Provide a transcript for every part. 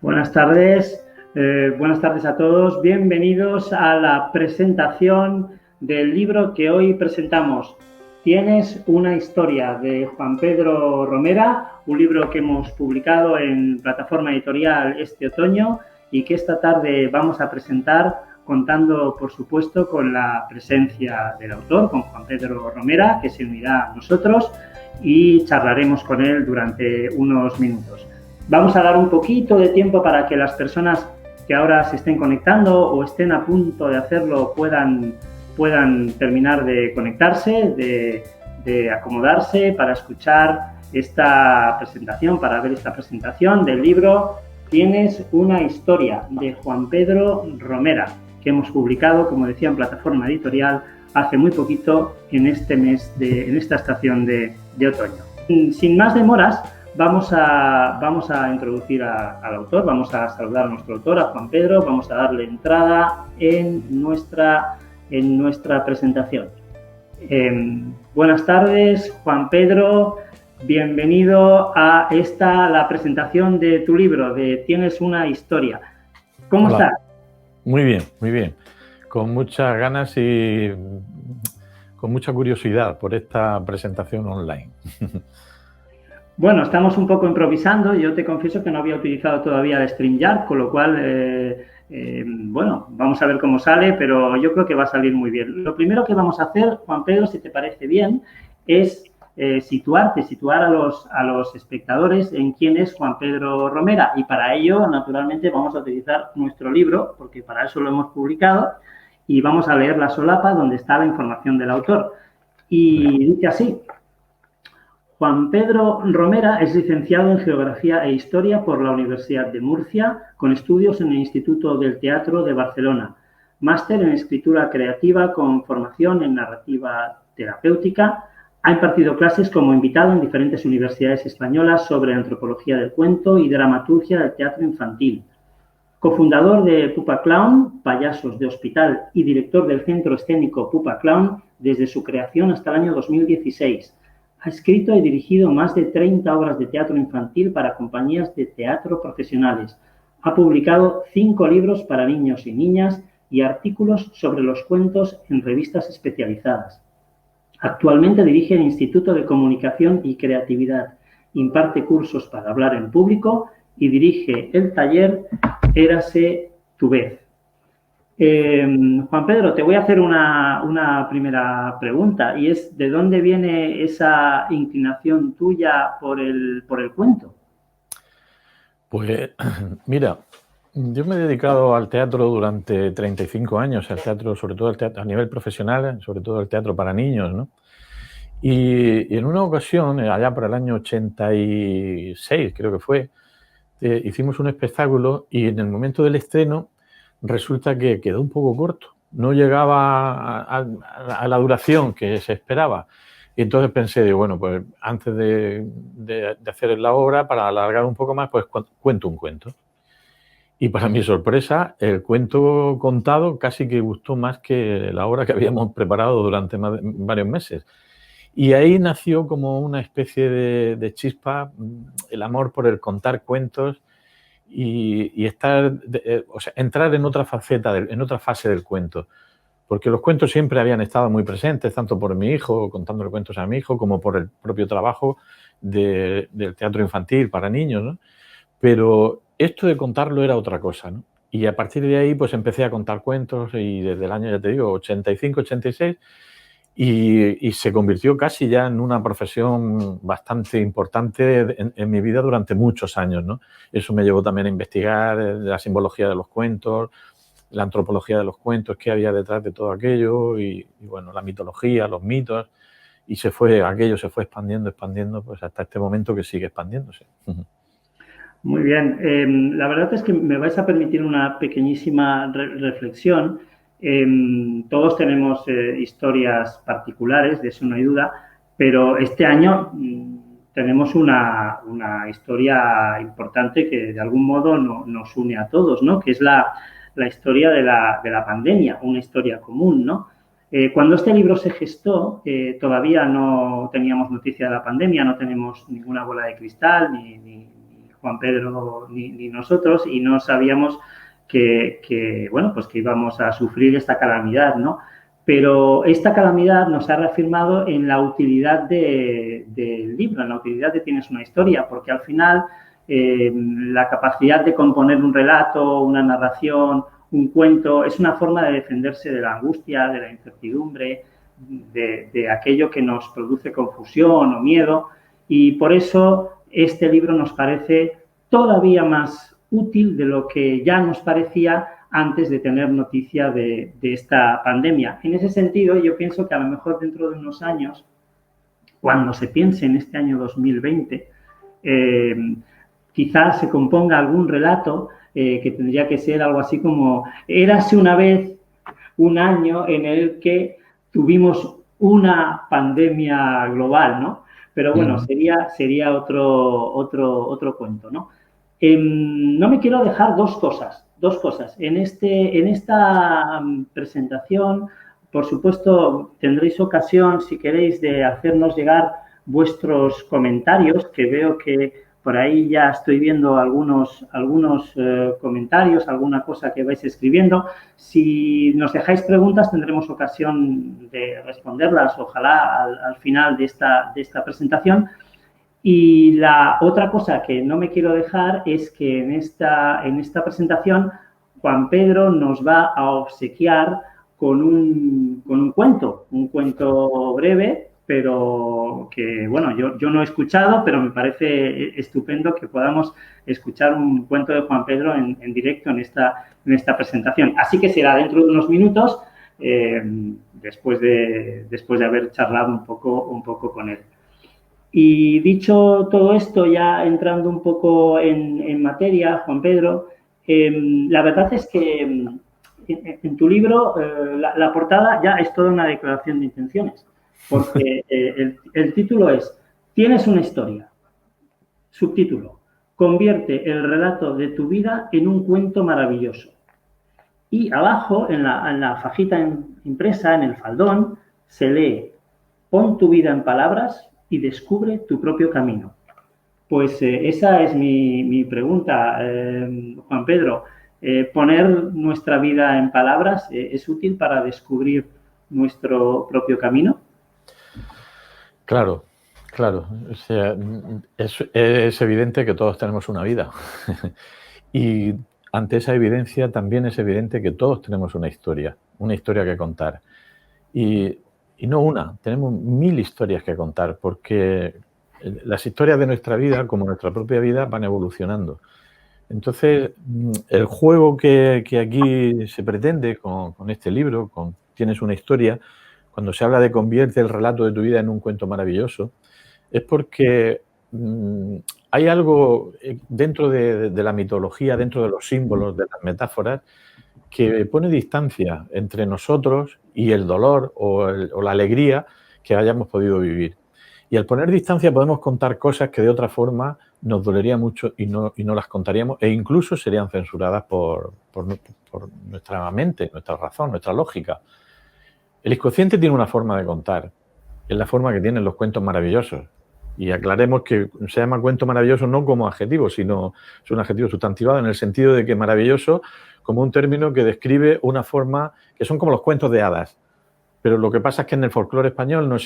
Buenas tardes a todos. Bienvenidos a la presentación del libro que hoy presentamos. Tienes una historia, de Juan Pedro Romera, un libro que hemos publicado en plataforma editorial este otoño y que esta tarde vamos a presentar contando, por supuesto, con la presencia del autor, con Juan Pedro Romera, que se unirá a nosotros y charlaremos con él durante unos minutos. Vamos a dar un poquito de tiempo para que las personas que ahora se estén conectando o estén a punto de hacerlo puedan terminar de conectarse, de acomodarse para escuchar esta presentación, para ver esta presentación del libro Tienes una historia, de Juan Pedro Romera, que hemos publicado, como decía, en plataforma editorial hace muy poquito en este mes, en esta estación de otoño. Sin más demoras, vamos a introducir al autor, vamos a saludar a nuestro autor, a Juan Pedro, vamos a darle entrada en nuestra presentación. Buenas tardes, Juan Pedro, bienvenido a la presentación de tu libro, de Tienes una historia. ¿Cómo estás? Muy bien, muy bien. Con muchas ganas y con mucha curiosidad por esta presentación online. Bueno, estamos un poco improvisando. Yo te confieso que no había utilizado todavía el StreamYard, con lo cual, bueno, vamos a ver cómo sale, pero yo creo que va a salir muy bien. Lo primero que vamos a hacer, Juan Pedro, si te parece bien, es situar a los espectadores en quién es Juan Pedro Romera. Y para ello, naturalmente, vamos a utilizar nuestro libro, porque para eso lo hemos publicado, y vamos a leer la solapa donde está la información del autor. Y dice así: Juan Pedro Romera es licenciado en Geografía e Historia por la Universidad de Murcia, con estudios en el Instituto del Teatro de Barcelona, máster en Escritura Creativa con formación en Narrativa Terapéutica. Ha impartido clases como invitado en diferentes universidades españolas sobre antropología del cuento y dramaturgia del teatro infantil. Cofundador de Pupa Clown, Payasos de Hospital, y director del Centro Escénico Pupa Clown desde su creación hasta el año 2016. Ha escrito y dirigido más de 30 obras de teatro infantil para compañías de teatro profesionales. Ha publicado 5 libros para niños y niñas y artículos sobre los cuentos en revistas especializadas. Actualmente dirige el Instituto de Comunicación y Creatividad, imparte cursos para hablar en público y dirige el taller Érase tu vez. Juan Pedro, te voy a hacer una primera pregunta, y es: ¿de dónde viene esa inclinación tuya por el cuento? Pues mira, yo me he dedicado al teatro durante 35 años, al teatro, sobre todo el teatro a nivel profesional, sobre todo el teatro para niños, ¿no? Y en una ocasión, allá por el año 86, creo que fue, hicimos un espectáculo y en el momento del estreno resulta que quedó un poco corto. No llegaba a la duración que se esperaba. Y entonces pensé, digo, bueno, pues antes de hacer la obra, para alargar un poco más, pues cuento un cuento. Y para mi sorpresa, el cuento contado casi que gustó más que la obra que habíamos preparado durante varios meses. Y ahí nació como una especie de chispa, el amor por el contar cuentos y entrar en otra faceta, en otra fase del cuento. Porque los cuentos siempre habían estado muy presentes, tanto por mi hijo, contándole cuentos a mi hijo, como por el propio trabajo del teatro infantil para niños, ¿no? Pero esto de contarlo era otra cosa, ¿no? Y a partir de ahí, pues empecé a contar cuentos, y desde el año, ya te digo, 85, 86, y se convirtió casi ya en una profesión bastante importante en mi vida durante muchos años, ¿no? Eso me llevó también a investigar la simbología de los cuentos, la antropología de los cuentos, qué había detrás de todo aquello, y bueno, la mitología, los mitos, y aquello se fue expandiendo, pues hasta este momento que sigue expandiéndose. Muy bien. La verdad es que me vais a permitir una pequeñísima reflexión. Todos tenemos historias particulares, de eso no hay duda, pero este año tenemos una historia importante que de algún modo nos une a todos, ¿no? Que es la historia de la pandemia, una historia común, ¿no? Cuando este libro se gestó, todavía no teníamos noticia de la pandemia, no tenemos ninguna bola de cristal, ni Juan Pedro ni nosotros, y no sabíamos bueno, pues que íbamos a sufrir esta calamidad, ¿no? Pero esta calamidad nos ha reafirmado en la utilidad del libro, en la utilidad de Tienes una historia, porque al final la capacidad de componer un relato, una narración, un cuento, es una forma de defenderse de la angustia, de la incertidumbre, de aquello que nos produce confusión o miedo, y por eso este libro nos parece todavía más útil de lo que ya nos parecía antes de tener noticia de esta pandemia. En ese sentido, yo pienso que a lo mejor dentro de unos años, cuando se piense en este año 2020, quizás se componga algún relato que tendría que ser algo así como: érase una vez un año en el que tuvimos una pandemia global, ¿no? Pero bueno, sería otro cuento, ¿no? No me quiero dejar dos cosas. En esta presentación, por supuesto, tendréis ocasión, si queréis, de hacernos llegar vuestros comentarios, que veo que por ahí ya estoy viendo algunos comentarios, alguna cosa que vais escribiendo. Si nos dejáis preguntas, tendremos ocasión de responderlas, ojalá, al final de esta presentación. Y la otra cosa que no me quiero dejar es que en esta presentación Juan Pedro nos va a obsequiar con un cuento breve, pero que, bueno, yo no he escuchado, pero me parece estupendo que podamos escuchar un cuento de Juan Pedro en directo en esta presentación. Así que será dentro de unos minutos, después de haber charlado un poco con él. Y dicho todo esto, ya entrando un poco en materia, Juan Pedro, la verdad es que en tu libro la portada ya es toda una declaración de intenciones, porque el título es Tienes una historia. Subtítulo: convierte el relato de tu vida en un cuento maravilloso. Y abajo, en la fajita impresa, en el faldón, se lee: pon tu vida en palabras y descubre tu propio camino. Pues esa es mi pregunta, Juan Pedro. ¿Poner nuestra vida en palabras es útil para descubrir nuestro propio camino? Claro. O sea, es evidente que todos tenemos una vida. Y ante esa evidencia también es evidente que todos tenemos una historia que contar. Y no una, tenemos 1000 historias que contar, porque las historias de nuestra vida, como nuestra propia vida, van evolucionando. Entonces, el juego que aquí se pretende con este libro, con Tienes una historia, cuando se habla de convierte el relato de tu vida en un cuento maravilloso, es porque hay algo dentro de la mitología, dentro de los símbolos, de las metáforas, que pone distancia entre nosotros y el dolor o la alegría que hayamos podido vivir. Y al poner distancia podemos contar cosas que de otra forma nos dolería mucho y no las contaríamos, e incluso serían censuradas por nuestra mente, nuestra razón, nuestra lógica. El inconsciente tiene una forma de contar, es la forma que tienen los cuentos maravillosos. Y aclaremos que se llama cuento maravilloso no como adjetivo, sino es un adjetivo sustantivado en el sentido de que maravilloso como un término que describe una forma que son como los cuentos de hadas. Pero lo que pasa es que en el folclore español no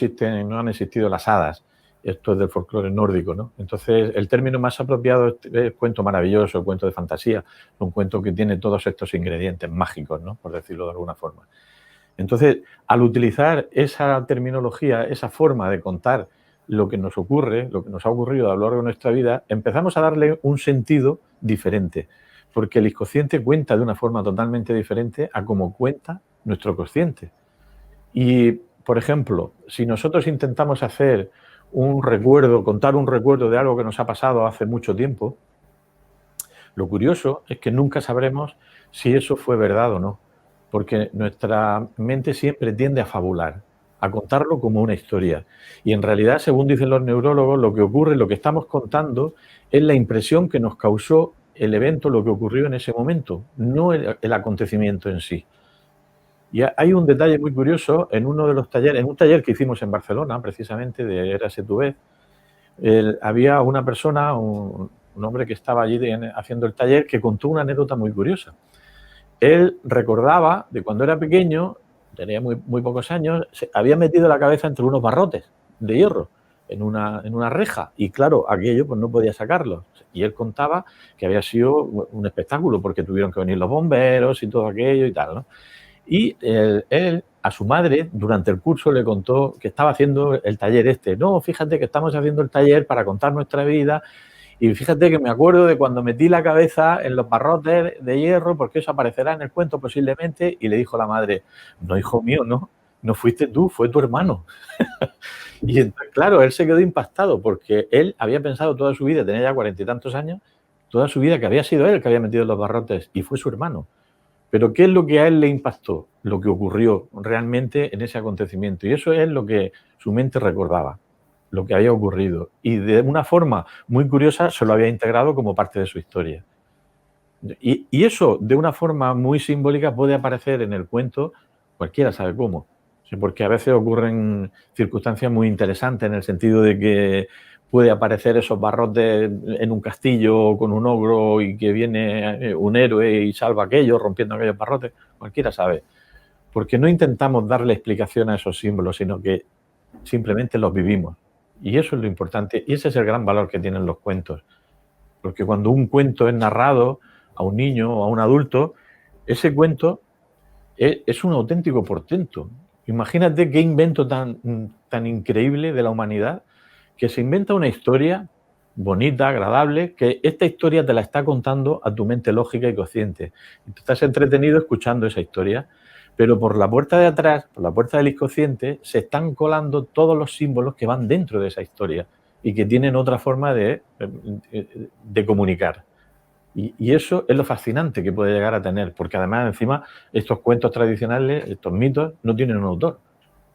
han existido las hadas. Esto es del folclore nórdico, ¿no? Entonces, el término más apropiado es cuento maravilloso, cuento de fantasía, un cuento que tiene todos estos ingredientes mágicos, ¿no? Por decirlo de alguna forma. Entonces, al utilizar esa terminología, esa forma de contar lo que nos ocurre, lo que nos ha ocurrido a lo largo de nuestra vida, empezamos a darle un sentido diferente, porque el inconsciente cuenta de una forma totalmente diferente a como cuenta nuestro consciente. Y, por ejemplo, si nosotros intentamos hacer contar un recuerdo de algo que nos ha pasado hace mucho tiempo, lo curioso es que nunca sabremos si eso fue verdad o no, porque nuestra mente siempre tiende a fabular, a contarlo como una historia. Y en realidad, según dicen los neurólogos, lo que ocurre, lo que estamos contando, es la impresión que nos causó el evento, lo que ocurrió en ese momento, no el acontecimiento en sí. Y hay un detalle muy curioso en uno de los talleres, en un taller que hicimos en Barcelona, precisamente, de Érase tu vez, había una persona, un un hombre que estaba allí haciendo el taller, que contó una anécdota muy curiosa. Él recordaba de cuando era pequeño, tenía muy pocos años, se había metido la cabeza entre unos barrotes de hierro en una reja y claro, aquello pues no podía sacarlo. Y él contaba que había sido un espectáculo porque tuvieron que venir los bomberos y todo aquello y tal, ¿no? Y él a su madre durante el curso le contó que estaba haciendo el taller este. No, fíjate que estamos haciendo el taller para contar nuestra vida. Y fíjate que me acuerdo de cuando metí la cabeza en los barrotes de hierro, porque eso aparecerá en el cuento posiblemente, y le dijo la madre, no, hijo mío, no fuiste tú, fue tu hermano. Y entonces, claro, él se quedó impactado, porque él había pensado toda su vida, tenía ya 40 y tantos años, toda su vida que había sido él el que había metido los barrotes, y fue su hermano. Pero ¿qué es lo que a él le impactó? Lo que ocurrió realmente en ese acontecimiento. Y eso es lo que su mente recordaba, lo que había ocurrido. Y de una forma muy curiosa se lo había integrado como parte de su historia. Y eso, de una forma muy simbólica, puede aparecer en el cuento, cualquiera sabe cómo. Porque a veces ocurren circunstancias muy interesantes en el sentido de que puede aparecer esos barrotes en un castillo con un ogro y que viene un héroe y salva aquello, rompiendo aquellos barrotes. Cualquiera sabe. Porque no intentamos darle explicación a esos símbolos, sino que simplemente los vivimos. Y eso es lo importante. Y ese es el gran valor que tienen los cuentos. Porque cuando un cuento es narrado a un niño o a un adulto, ese cuento es un auténtico portento. Imagínate qué invento tan increíble de la humanidad, que se inventa una historia bonita, agradable, que esta historia te la está contando a tu mente lógica y consciente. Y tú estás entretenido escuchando esa historia, pero por la puerta de atrás, por la puerta del inconsciente, se están colando todos los símbolos que van dentro de esa historia y que tienen otra forma de comunicar. Y eso es lo fascinante que puede llegar a tener, porque además encima estos cuentos tradicionales, estos mitos, no tienen un autor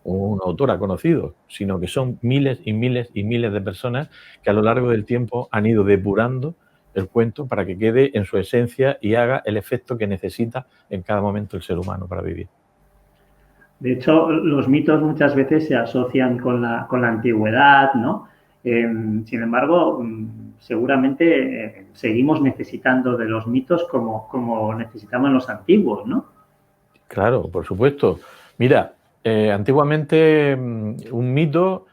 o una autora conocido, sino que son miles y miles y miles de personas que a lo largo del tiempo han ido depurando el cuento para que quede en su esencia y haga el efecto que necesita en cada momento el ser humano para vivir. De hecho, los mitos muchas veces se asocian con la antigüedad, ¿no? Sin embargo, seguramente seguimos necesitando de los mitos como necesitaban los antiguos, ¿no? Claro, por supuesto. Mira, antiguamente un mito,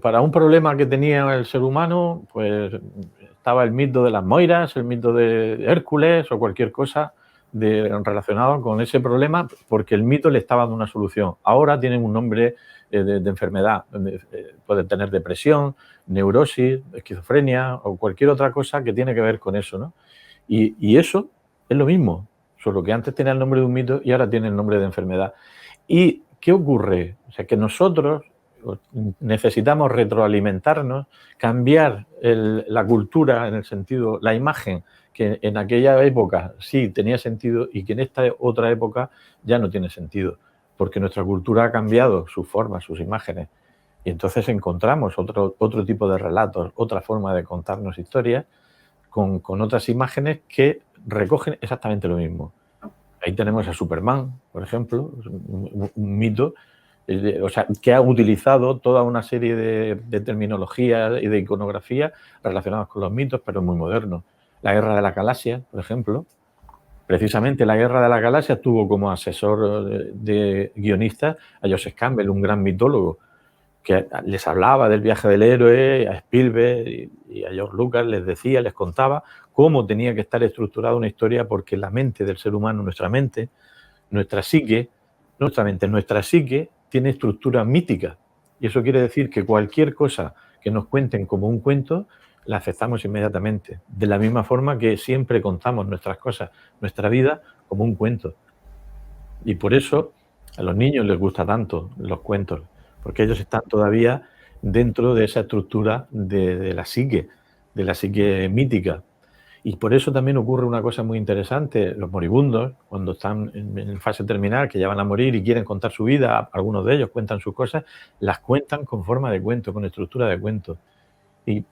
para un problema que tenía el ser humano, pues estaba el mito de las Moiras, el mito de Hércules o cualquier cosa relacionado con ese problema, porque el mito le estaba dando una solución. Ahora tienen un nombre de enfermedad. Pueden tener depresión, neurosis, esquizofrenia o cualquier otra cosa que tiene que ver con eso, ¿no? Y eso es lo mismo, solo que antes tenía el nombre de un mito y ahora tiene el nombre de enfermedad. ¿Y qué ocurre? O sea, que nosotros necesitamos retroalimentarnos, cambiar la cultura en el sentido, la imagen que en aquella época sí tenía sentido y que en esta otra época ya no tiene sentido, porque nuestra cultura ha cambiado sus formas, sus imágenes. Y entonces encontramos otro tipo de relatos, otra forma de contarnos historias con otras imágenes que recogen exactamente lo mismo. Ahí tenemos a Superman, por ejemplo, un mito, o sea, que ha utilizado toda una serie de terminologías y de iconografía relacionadas con los mitos, pero muy modernos. La Guerra de la Galaxia, por ejemplo. Precisamente la Guerra de la Galaxia tuvo como asesor de guionista a Joseph Campbell, un gran mitólogo, que les hablaba del viaje del héroe, a Spielberg y a George Lucas les decía, les contaba cómo tenía que estar estructurada una historia, porque la mente del ser humano, nuestra mente, nuestra psique tiene estructura mítica. Y eso quiere decir que cualquier cosa que nos cuenten como un cuento, la aceptamos inmediatamente. De la misma forma que siempre contamos nuestras cosas, nuestra vida, como un cuento. Y por eso a los niños les gusta tanto los cuentos, porque ellos están todavía dentro de esa estructura de la psique mítica. Y por eso también ocurre una cosa muy interesante. Los moribundos, cuando están en fase terminal, que ya van a morir y quieren contar su vida, algunos de ellos cuentan sus cosas, las cuentan con forma de cuento, con estructura de cuento. Y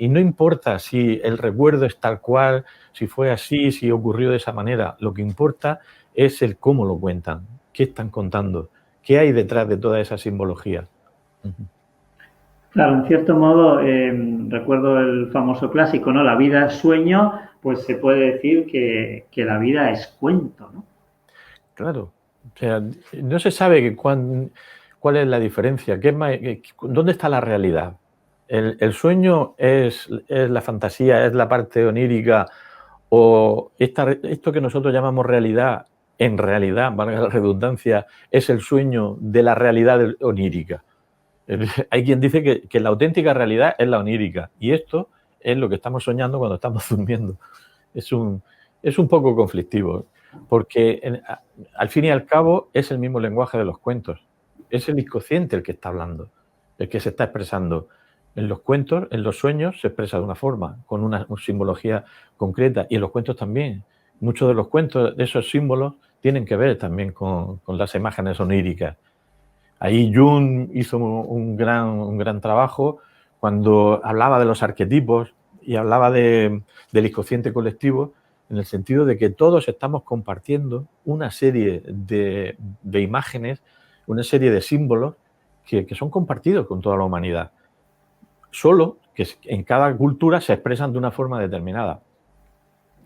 no importa si el recuerdo es tal cual, si fue así, si ocurrió de esa manera. Lo que importa es el cómo lo cuentan, qué están contando, qué hay detrás de toda esa simbología. Claro, en cierto modo, recuerdo el famoso clásico, ¿no? La vida es sueño, pues se puede decir que la vida es cuento, ¿no? Claro. O sea, no se sabe cuál es la diferencia, dónde está la realidad. El sueño es la fantasía, es la parte onírica, o esto que nosotros llamamos realidad, en realidad, valga la redundancia, es el sueño de la realidad onírica. Hay quien dice que la auténtica realidad es la onírica, y esto es lo que estamos soñando cuando estamos durmiendo. Es un poco conflictivo, porque al fin y al cabo es el mismo lenguaje de los cuentos. Es el inconsciente el que está hablando, el que se está expresando. En los cuentos, en los sueños, se expresa de una forma, con una simbología concreta, y en los cuentos también. Muchos de los cuentos, de esos símbolos, tienen que ver también con las imágenes oníricas. Ahí Jung hizo un gran trabajo cuando hablaba de los arquetipos y hablaba del inconsciente colectivo, en el sentido de que todos estamos compartiendo una serie de imágenes, una serie de símbolos que son compartidos con toda la humanidad. Solo que en cada cultura se expresan de una forma determinada,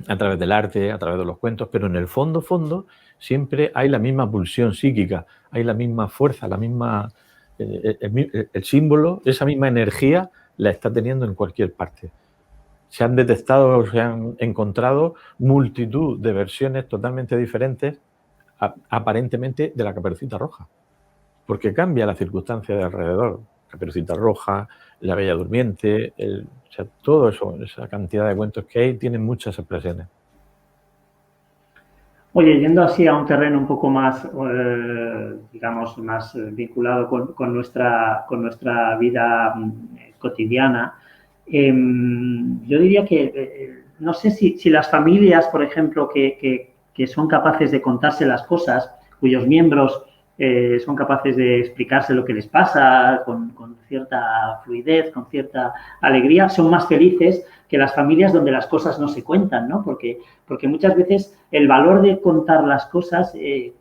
a través del arte, a través de los cuentos, pero en el fondo, siempre hay la misma pulsión psíquica, hay la misma fuerza, la misma, el símbolo, esa misma energía la está teniendo en cualquier parte. Se han detectado, se han encontrado multitud de versiones totalmente diferentes, aparentemente, de la Caperucita Roja, porque cambia la circunstancia de alrededor. Caperucita Roja, La Bella Durmiente, o sea, todo eso, esa cantidad de cuentos que hay, tienen muchas expresiones. Oye, yendo así a un terreno un poco más, digamos, más vinculado con nuestra vida cotidiana, yo diría que no sé si las familias, por ejemplo, que son capaces de contarse las cosas, cuyos miembros son capaces de explicarse lo que les pasa con cierta fluidez, con cierta alegría, son más felices que las familias donde las cosas no se cuentan, ¿no? Porque muchas veces el valor de contar las cosas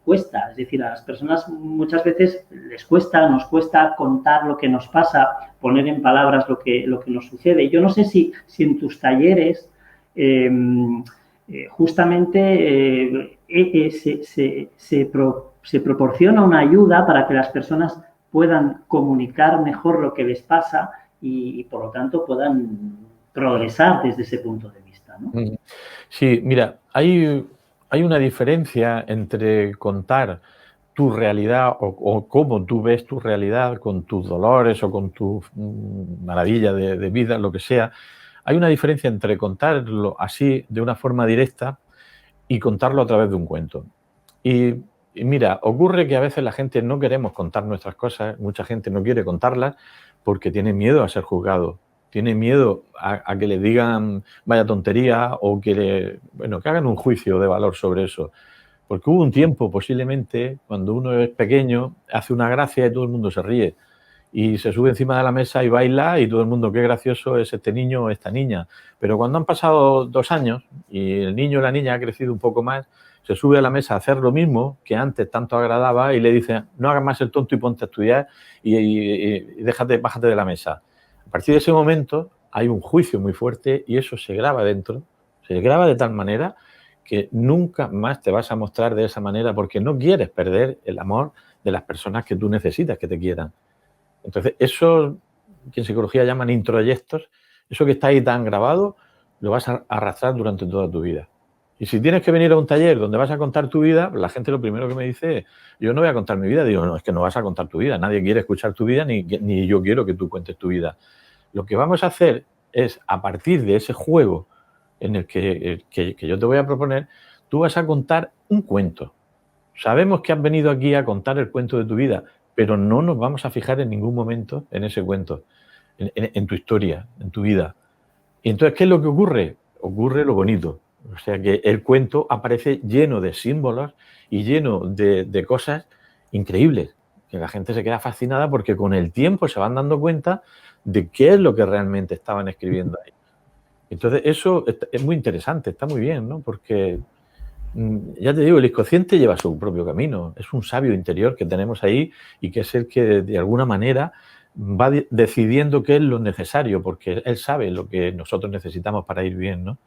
cuesta, es decir, a las personas muchas veces les cuesta, nos cuesta contar lo que nos pasa, poner en palabras lo que nos sucede. Yo no sé si en tus talleres justamente se proporciona una ayuda para que las personas puedan comunicar mejor lo que les pasa y por lo tanto puedan progresar desde ese punto de vista, ¿no? Sí, mira, hay una diferencia entre contar tu realidad o cómo tú ves tu realidad con tus dolores o con tu maravilla de vida, lo que sea. Hay una diferencia entre contarlo así, de una forma directa, y contarlo a través de un cuento. Y mira, ocurre que a veces la gente no queremos contar nuestras cosas, mucha gente no quiere contarlas porque tiene miedo a ser juzgado, tiene miedo a que le digan vaya tontería o que hagan un juicio de valor sobre eso. Porque hubo un tiempo, posiblemente, cuando uno es pequeño, hace una gracia y todo el mundo se ríe. Y se sube encima de la mesa y baila y todo el mundo, qué gracioso es este niño o esta niña. Pero cuando han pasado 2 años y el niño o la niña ha crecido un poco más, se sube a la mesa a hacer lo mismo que antes tanto agradaba y le dice, no hagas más el tonto y ponte a estudiar y bájate de la mesa. A partir de ese momento hay un juicio muy fuerte y eso se graba dentro, se graba de tal manera que nunca más te vas a mostrar de esa manera porque no quieres perder el amor de las personas que tú necesitas que te quieran. Entonces, eso que en psicología llaman introyectos, eso que está ahí tan grabado, lo vas a arrastrar durante toda tu vida. Y si tienes que venir a un taller donde vas a contar tu vida, la gente lo primero que me dice es, yo no voy a contar mi vida. Digo, no, es que no vas a contar tu vida. Nadie quiere escuchar tu vida, ni yo quiero que tú cuentes tu vida. Lo que vamos a hacer es, a partir de ese juego en el que yo te voy a proponer, tú vas a contar un cuento. Sabemos que has venido aquí a contar el cuento de tu vida, pero no nos vamos a fijar en ningún momento en ese cuento, en tu historia, en tu vida. Y entonces, ¿qué es lo que ocurre? Ocurre lo bonito. O sea, que el cuento aparece lleno de símbolos y lleno de cosas increíbles, que la gente se queda fascinada porque con el tiempo se van dando cuenta de qué es lo que realmente estaban escribiendo ahí. Entonces, eso es muy interesante, está muy bien, ¿no? Porque ya te digo, el inconsciente lleva su propio camino. Es un sabio interior que tenemos ahí y que es el que de alguna manera va decidiendo qué es lo necesario, porque él sabe lo que nosotros necesitamos para ir bien, ¿no?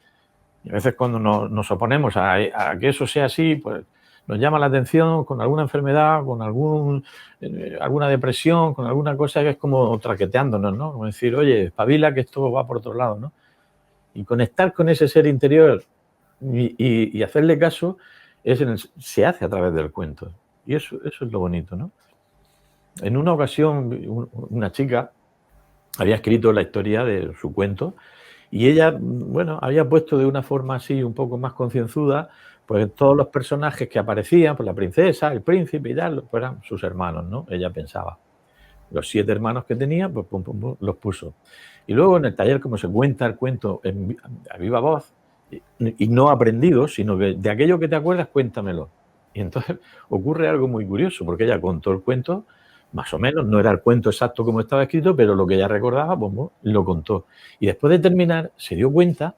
Y a veces cuando nos oponemos a que eso sea así, pues nos llama la atención con alguna enfermedad, con alguna depresión, con alguna cosa que es como traqueteándonos, ¿no? Como decir, oye, espabila que esto va por otro lado, ¿no? Y conectar con ese ser interior y hacerle caso se hace a través del cuento. Y eso es lo bonito, ¿no? En una ocasión, una chica había escrito la historia de su cuento y ella, bueno, había puesto de una forma así un poco más concienzuda, pues todos los personajes que aparecían, pues la princesa, el príncipe y tal, pues eran sus hermanos, ¿no? Ella pensaba. Los 7 hermanos que tenía, pues pum, pum, pum, los puso. Y luego en el taller, como se cuenta el cuento a viva voz, y no aprendido, sino que de aquello que te acuerdas, cuéntamelo. Y entonces ocurre algo muy curioso, porque ella contó el cuento, más o menos, no era el cuento exacto como estaba escrito, pero lo que ella recordaba, pues, lo contó. Y después de terminar, se dio cuenta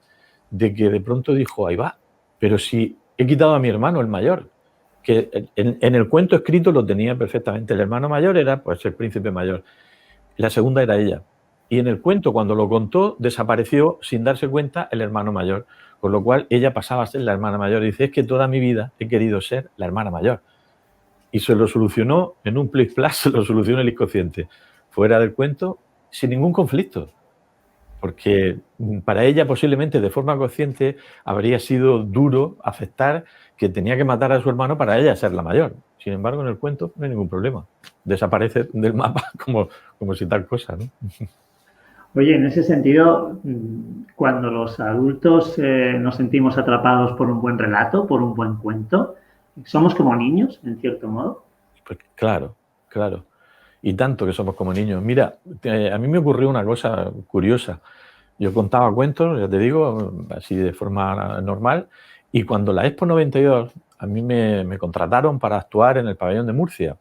de que de pronto dijo, ahí va, pero si he quitado a mi hermano, el mayor, que en el cuento escrito lo tenía perfectamente. El hermano mayor era, pues, el príncipe mayor. La segunda era ella. Y en el cuento, cuando lo contó, desapareció sin darse cuenta el hermano mayor. Con lo cual, ella pasaba a ser la hermana mayor. Y dice, es que toda mi vida he querido ser la hermana mayor. Y se lo solucionó en un plis plas, se lo solucionó el inconsciente. Fuera del cuento, sin ningún conflicto. Porque para ella posiblemente de forma consciente habría sido duro aceptar que tenía que matar a su hermano para ella ser la mayor. Sin embargo, en el cuento no hay ningún problema. Desaparece del mapa como si tal cosa, ¿no? Oye, en ese sentido, cuando los adultos nos sentimos atrapados por un buen relato, por un buen cuento, somos como niños, en cierto modo. Pues claro, claro. Y tanto que somos como niños. Mira, a mí me ocurrió una cosa curiosa. Yo contaba cuentos, ya te digo, así de forma normal, y cuando la Expo 92 a mí me contrataron para actuar en el pabellón de Murcia.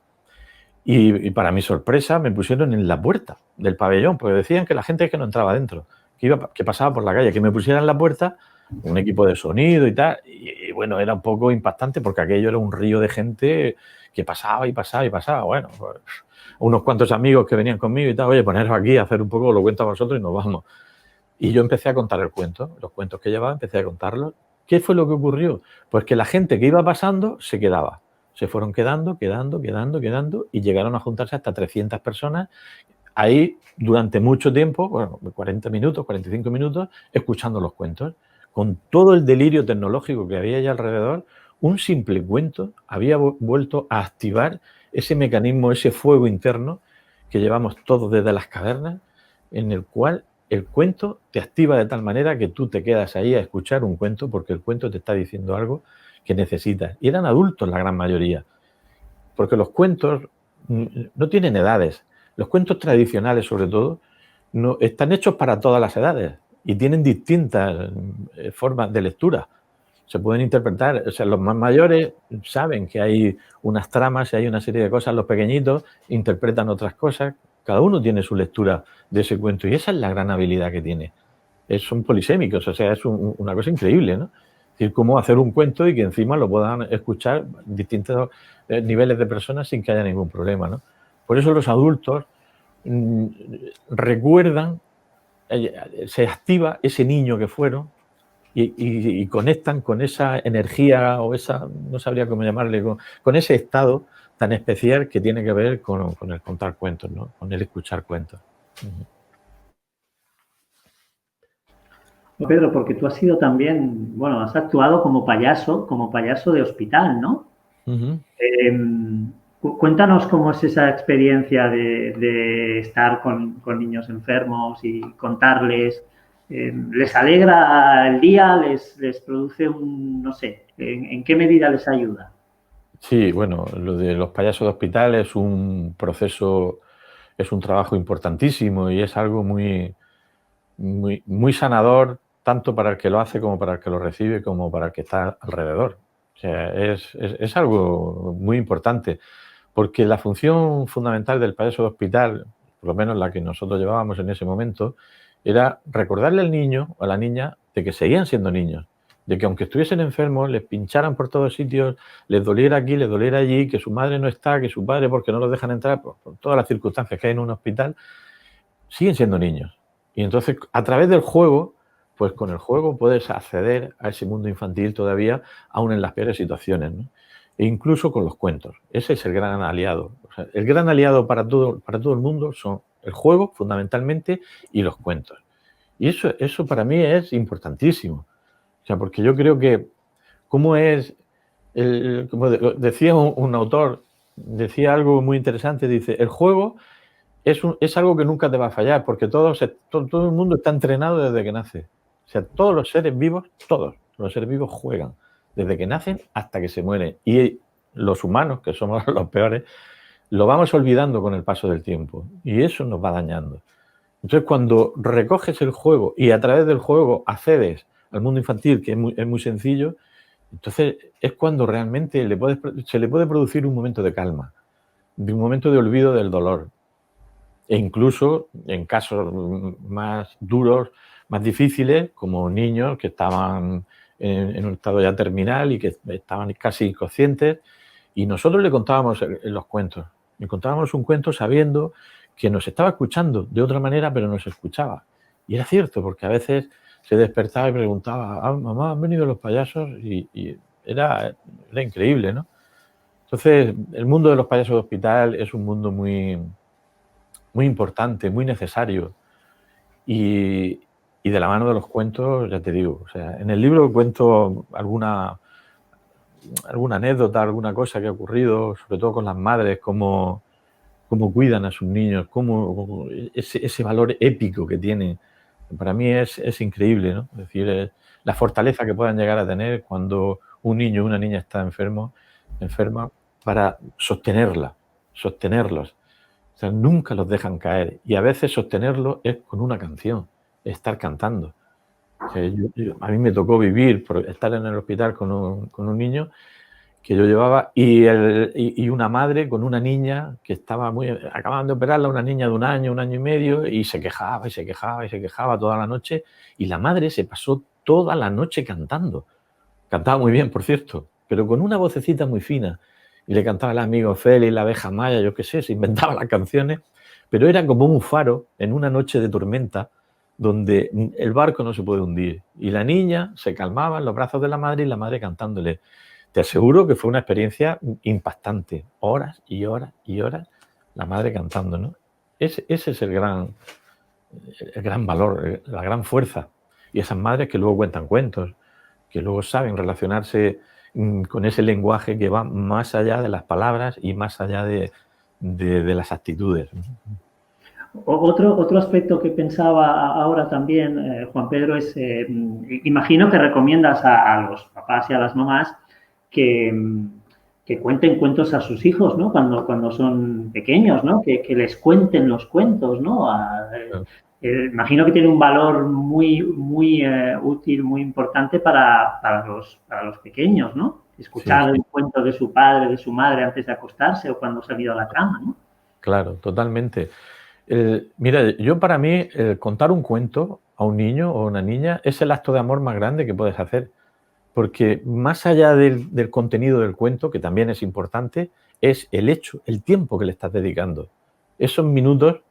Y para mi sorpresa me pusieron en la puerta del pabellón, porque decían que la gente que no entraba dentro, que pasaba por la calle, que me pusieran en la puerta, un equipo de sonido y tal. Y bueno, era un poco impactante porque aquello era un río de gente que pasaba y pasaba y pasaba. Bueno, pues, unos cuantos amigos que venían conmigo y tal, oye, poneros aquí a hacer un poco, lo cuento a vosotros y nos vamos. Y yo empecé a contar el cuento, los cuentos que llevaba, empecé a contarlos. ¿Qué fue lo que ocurrió? Pues que la gente que iba pasando se quedaba. Se fueron quedando y llegaron a juntarse hasta 300 personas ahí durante mucho tiempo, bueno, 40 minutos, 45 minutos, escuchando los cuentos. Con todo el delirio tecnológico que había allá alrededor, un simple cuento había vuelto a activar ese mecanismo, ese fuego interno que llevamos todos desde las cavernas, en el cual el cuento te activa de tal manera que tú te quedas ahí a escuchar un cuento porque el cuento te está diciendo algo que necesitas. Y eran adultos la gran mayoría, porque los cuentos no tienen edades. Los cuentos tradicionales, sobre todo, no, están hechos para todas las edades y tienen distintas formas de lectura. Se pueden interpretar, o sea, los más mayores saben que hay unas tramas y hay una serie de cosas, los pequeñitos interpretan otras cosas, cada uno tiene su lectura de ese cuento y esa es la gran habilidad que tiene. Son polisémicos, o sea, es una cosa increíble, ¿no? Es decir, cómo hacer un cuento y que encima lo puedan escuchar distintos niveles de personas sin que haya ningún problema, ¿no? Por eso los adultos recuerdan, se activa ese niño que fueron y conectan con esa energía o esa, no sabría cómo llamarle, con ese estado tan especial que tiene que ver con el contar cuentos, ¿no? Con el escuchar cuentos. Pedro, porque tú has sido también, bueno, has actuado como payaso de hospital, ¿no? Cuéntanos cómo es esa experiencia de estar con niños enfermos y contarles. ¿Les alegra el día? ¿Les produce no sé, en qué medida les ayuda? Sí, bueno, lo de los payasos de hospital es un proceso, es un trabajo importantísimo y es algo muy, muy, muy sanador, tanto para el que lo hace como para el que lo recibe, como para el que está alrededor. O sea, es algo muy importante, porque la función fundamental del payaso de hospital, por lo menos la que nosotros llevábamos en ese momento, era recordarle al niño o a la niña de que seguían siendo niños, de que aunque estuviesen enfermos, les pincharan por todos sitios, les doliera aquí, les doliera allí, que su madre no está, que su padre porque no los dejan entrar, por todas las circunstancias que hay en un hospital, siguen siendo niños. Y entonces, a través del juego, pues con el juego puedes acceder a ese mundo infantil todavía, aún en las peores situaciones, ¿no? E incluso con los cuentos. Ese es el gran aliado. O sea, el gran aliado para todo el mundo son el juego, fundamentalmente, y los cuentos. Y eso para mí es importantísimo. O sea, porque yo creo que, como decía un autor, decía algo muy interesante, dice, el juego es algo que nunca te va a fallar, porque todo el mundo está entrenado desde que nace. O sea, todos los seres vivos juegan, desde que nacen hasta que se mueren. Y los humanos, que somos los peores, lo vamos olvidando con el paso del tiempo. Y eso nos va dañando. Entonces, cuando recoges el juego y a través del juego accedes al mundo infantil, que es muy sencillo, entonces es cuando realmente se le puede producir un momento de calma, de un momento de olvido del dolor. E incluso en casos más duros, más difíciles, como niños que estaban en un estado ya terminal y que estaban casi inconscientes, y nosotros le contábamos los cuentos. Le contábamos un cuento sabiendo que nos estaba escuchando de otra manera, pero nos escuchaba. Y era cierto, porque a veces se despertaba y preguntaba, mamá, ¿han venido los payasos? Y era increíble, ¿no? Entonces, el mundo de los payasos de hospital es un mundo muy importante, muy necesario. Y de la mano de los cuentos, ya te digo, o sea, en el libro cuento alguna anécdota, alguna cosa que ha ocurrido, sobre todo con las madres, cómo cuidan a sus niños, cómo ese valor épico que tienen. Para mí es increíble, ¿no? Es decir, la fortaleza que puedan llegar a tener cuando un niño o una niña está enferma, para sostenerlos. O sea, nunca los dejan caer. Y a veces sostenerlo es con una canción, estar cantando. O sea, a mí me tocó vivir, por estar en el hospital con un niño que yo llevaba y una madre con una niña que estaba acababan de operarla, una niña de un año y medio, y se quejaba toda la noche. Y la madre se pasó toda la noche cantando. Cantaba muy bien, por cierto, pero con una vocecita muy fina. Y le cantaba el amigo Félix, la abeja maya, yo qué sé, se inventaba las canciones, pero era como un faro en una noche de tormenta donde el barco no se puede hundir. Y la niña se calmaba en los brazos de la madre y la madre cantándole. Te aseguro que fue una experiencia impactante. Horas y horas y horas la madre cantando, ¿no? Ese es el gran valor, la gran fuerza. Y esas madres que luego cuentan cuentos, que luego saben relacionarse con ese lenguaje que va más allá de las palabras y más allá de las actitudes. Otro aspecto que pensaba ahora también, Juan Pedro, es, imagino que recomiendas a los papás y a las mamás que cuenten cuentos a sus hijos, ¿no? Cuando son pequeños, ¿no? Que les cuenten los cuentos, ¿no? Imagino que tiene un valor muy útil, muy importante para los pequeños, ¿no? Escuchar el cuento de su padre, de su madre antes de acostarse o cuando se han ido a la cama, ¿no? Claro, totalmente. Mira, para mí, contar un cuento a un niño o una niña es el acto de amor más grande que puedes hacer. Porque más allá del contenido del cuento, que también es importante, es el hecho, el tiempo que le estás dedicando. Esos minutos,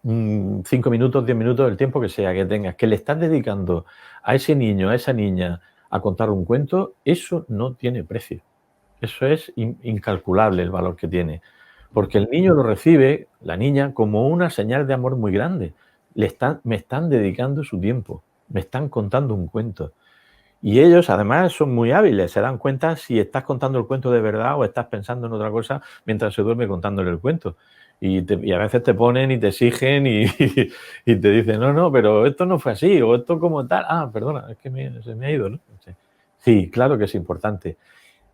5 minutos, 10 minutos, el tiempo que sea que tengas, que le estás dedicando a ese niño, a esa niña, a contar un cuento, eso no tiene precio. Eso es incalculable el valor que tiene. Porque el niño lo recibe, la niña, como una señal de amor muy grande. Me están dedicando su tiempo, me están contando un cuento. Y ellos, además, son muy hábiles, se dan cuenta si estás contando el cuento de verdad o estás pensando en otra cosa mientras se duerme contándole el cuento. Y a veces te ponen y te exigen y te dicen, no, pero esto no fue así, o esto como tal. Ah, perdona, es que se me ha ido, ¿no? Sí, claro que es importante.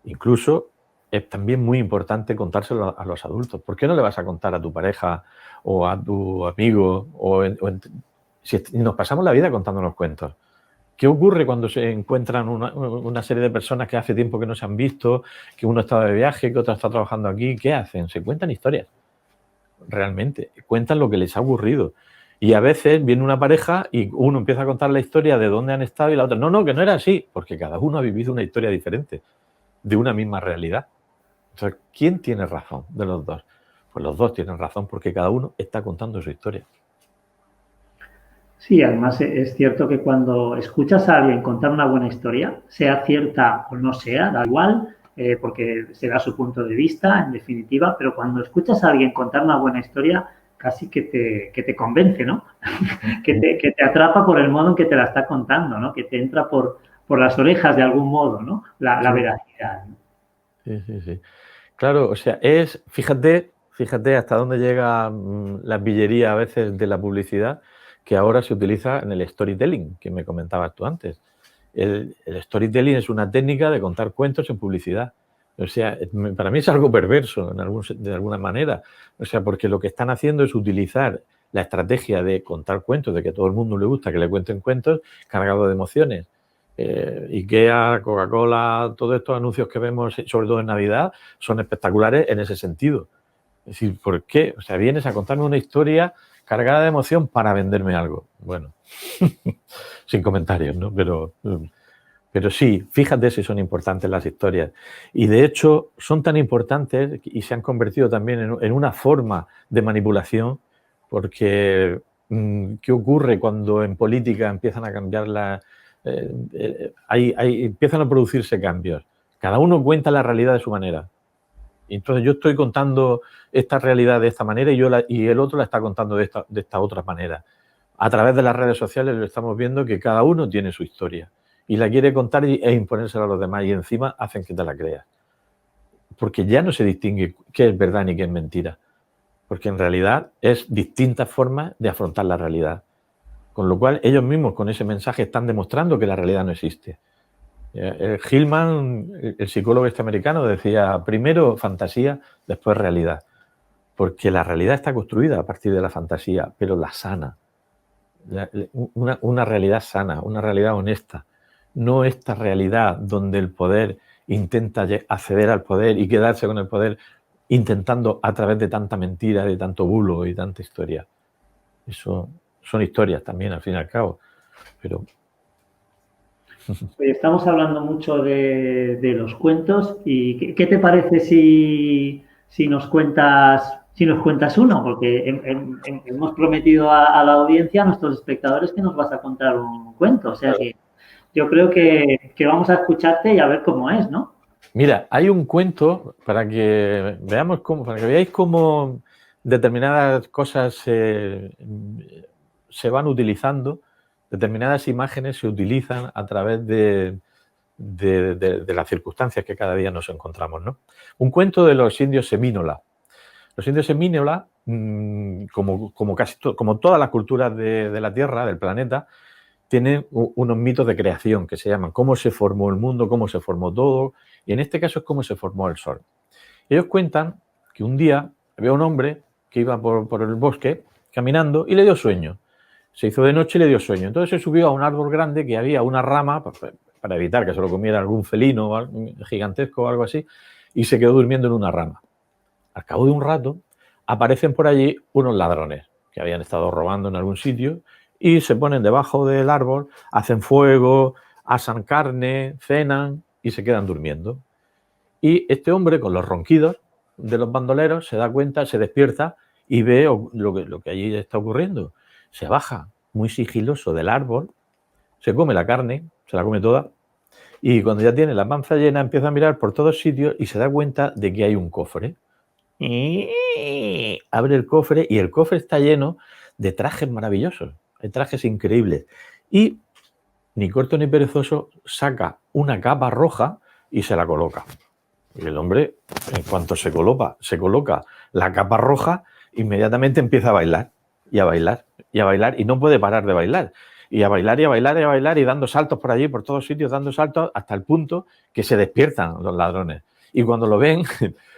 Incluso es también muy importante contárselo a los adultos. ¿Por qué no le vas a contar a tu pareja o a tu amigo? Si nos pasamos la vida contándonos cuentos. ¿Qué ocurre cuando se encuentran una serie de personas que hace tiempo que no se han visto, que uno está de viaje, que otro está trabajando aquí? ¿Qué hacen? Se cuentan historias, realmente. Cuentan lo que les ha ocurrido. Y a veces viene una pareja y uno empieza a contar la historia de dónde han estado y la otra, no, que no era así, porque cada uno ha vivido una historia diferente de una misma realidad. O sea, ¿quién tiene razón de los dos? Pues los dos tienen razón porque cada uno está contando su historia. Sí, además es cierto que cuando escuchas a alguien contar una buena historia, sea cierta o no sea, da igual, porque será su punto de vista, en definitiva, pero cuando escuchas a alguien contar una buena historia, casi que te convence, ¿no? que te atrapa por el modo en que te la está contando, ¿no? Que te entra por las orejas de algún modo, ¿no? La veracidad, ¿no? Sí. Claro, o sea, fíjate hasta dónde llega la pillería a veces de la publicidad que ahora se utiliza en el storytelling, que me comentabas tú antes. El storytelling es una técnica de contar cuentos en publicidad. O sea, para mí es algo perverso de alguna manera. O sea, porque lo que están haciendo es utilizar la estrategia de contar cuentos, de que a todo el mundo le gusta que le cuenten cuentos cargados de emociones. IKEA, Coca-Cola, todos estos anuncios que vemos, sobre todo en Navidad, son espectaculares en ese sentido. Es decir, ¿por qué? O sea, vienes a contarme una historia cargada de emoción para venderme algo. Bueno, sin comentarios, ¿no? Pero sí, fíjate si son importantes las historias. Y de hecho, son tan importantes y se han convertido también en una forma de manipulación, porque ¿qué ocurre cuando en política empiezan a cambiar empiezan a producirse cambios? Cada uno cuenta la realidad de su manera. Y entonces yo estoy contando esta realidad de esta manera y el otro la está contando de esta otra manera. A través de las redes sociales lo estamos viendo que cada uno tiene su historia y la quiere contar e imponérsela a los demás y encima hacen que te la creas. Porque ya no se distingue qué es verdad ni qué es mentira. Porque en realidad es distintas formas de afrontar la realidad. Con lo cual ellos mismos con ese mensaje están demostrando que la realidad no existe. Hillman, el psicólogo americano, decía primero fantasía, después realidad. Porque la realidad está construida a partir de la fantasía, pero la sana. Una realidad sana, una realidad honesta. No esta realidad donde el poder intenta acceder al poder y quedarse con el poder intentando a través de tanta mentira, de tanto bulo y tanta historia. Eso son historias también, al fin y al cabo. Pero Estamos hablando mucho de los cuentos y ¿qué te parece si nos cuentas uno? Porque hemos prometido a la audiencia, a nuestros espectadores, que nos vas a contar un cuento. O sea que yo creo que vamos a escucharte y a ver cómo es, ¿no? Mira, hay un cuento para que veáis cómo determinadas cosas se van utilizando, determinadas imágenes se utilizan a través de las circunstancias que cada día nos encontramos, ¿no? Un cuento de los indios semínola. Los indios semínola, como todas las culturas de la Tierra, del planeta, tienen unos mitos de creación que se llaman cómo se formó el mundo, cómo se formó todo, y en este caso es cómo se formó el sol. Ellos cuentan que un día había un hombre que iba por el bosque caminando y le dio sueño. Se hizo de noche y le dio sueño. Entonces se subió a un árbol grande que había una rama para evitar que se lo comiera algún felino gigantesco o algo así, y se quedó durmiendo en una rama. Al cabo de un rato aparecen por allí unos ladrones que habían estado robando en algún sitio y se ponen debajo del árbol, hacen fuego, asan carne, cenan y se quedan durmiendo. Y este hombre, con los ronquidos de los bandoleros, se da cuenta, se despierta y ve lo que allí está ocurriendo. Se baja muy sigiloso del árbol, se come la carne, se la come toda, y cuando ya tiene la panza llena empieza a mirar por todos sitios y se da cuenta de que hay un cofre. Y abre el cofre y el cofre está lleno de trajes maravillosos, de trajes increíbles. Y ni corto ni perezoso saca una capa roja y se la coloca. Y el hombre, en cuanto se coloca la capa roja, inmediatamente empieza a bailar y a bailar y a bailar y no puede parar de bailar. Y a bailar y a bailar y a bailar y dando saltos por allí, por todos sitios, dando saltos hasta el punto que se despiertan los ladrones. Y cuando lo ven,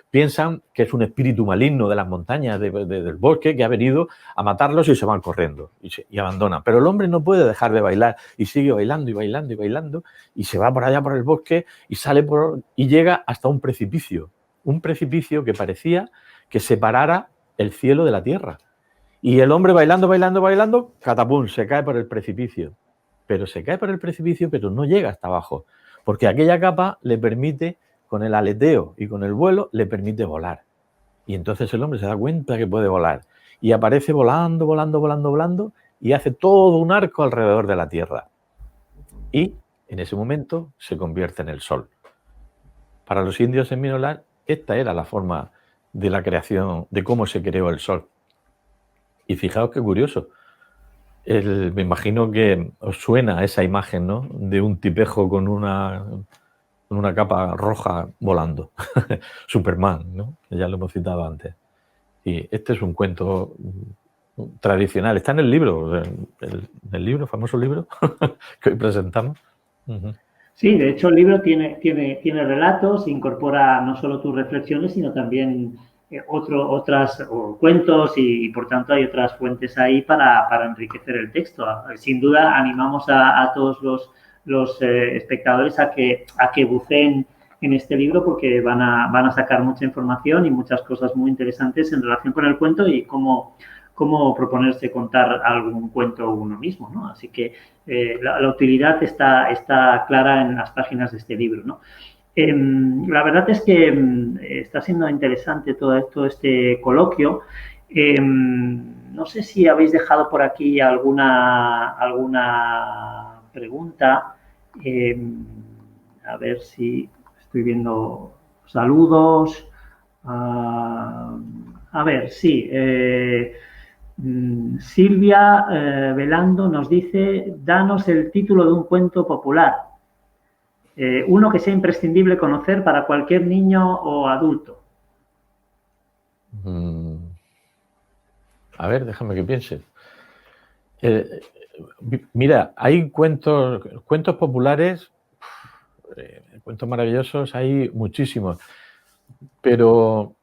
piensan que es un espíritu maligno de las montañas, del bosque, que ha venido a matarlos y se van corriendo y abandonan. Pero el hombre no puede dejar de bailar y sigue bailando y bailando y bailando y se va por allá por el bosque y y llega hasta un precipicio que parecía que separara el cielo de la tierra. Y el hombre bailando, bailando, bailando, catapum, se cae por el precipicio. Pero se cae por el precipicio, pero no llega hasta abajo. Porque aquella capa le permite, con el aleteo y con el vuelo, le permite volar. Y entonces el hombre se da cuenta que puede volar. Y aparece volando, volando, volando, volando, y hace todo un arco alrededor de la Tierra. Y en ese momento se convierte en el Sol. Para los indios seminolas, esta era la forma de la creación, de cómo se creó el Sol. Y fijaos qué curioso. Me imagino que os suena esa imagen, ¿no? De un tipejo con una capa roja volando. Superman, ¿no? Ya lo hemos citado antes. Y este es un cuento tradicional. Está en el libro, el libro, famoso libro que hoy presentamos. Sí, de hecho el libro tiene relatos, incorpora no solo tus reflexiones, sino también otras cuentos y, por tanto hay otras fuentes ahí para enriquecer el texto. Sin duda animamos a todos los espectadores a que buceen en este libro porque van a sacar mucha información y muchas cosas muy interesantes en relación con el cuento y cómo proponerse contar algún cuento uno mismo, ¿no? Así que la utilidad está clara en las páginas de este libro, ¿no? La verdad es que está siendo interesante todo este coloquio. No sé si habéis dejado por aquí alguna pregunta. A ver si estoy viendo saludos. A ver, sí. Silvia Velando nos dice, danos el título de un cuento popular, uno que sea imprescindible conocer para cualquier niño o adulto. A ver, déjame que piense. Mira, hay cuentos populares, cuentos maravillosos, hay muchísimos, pero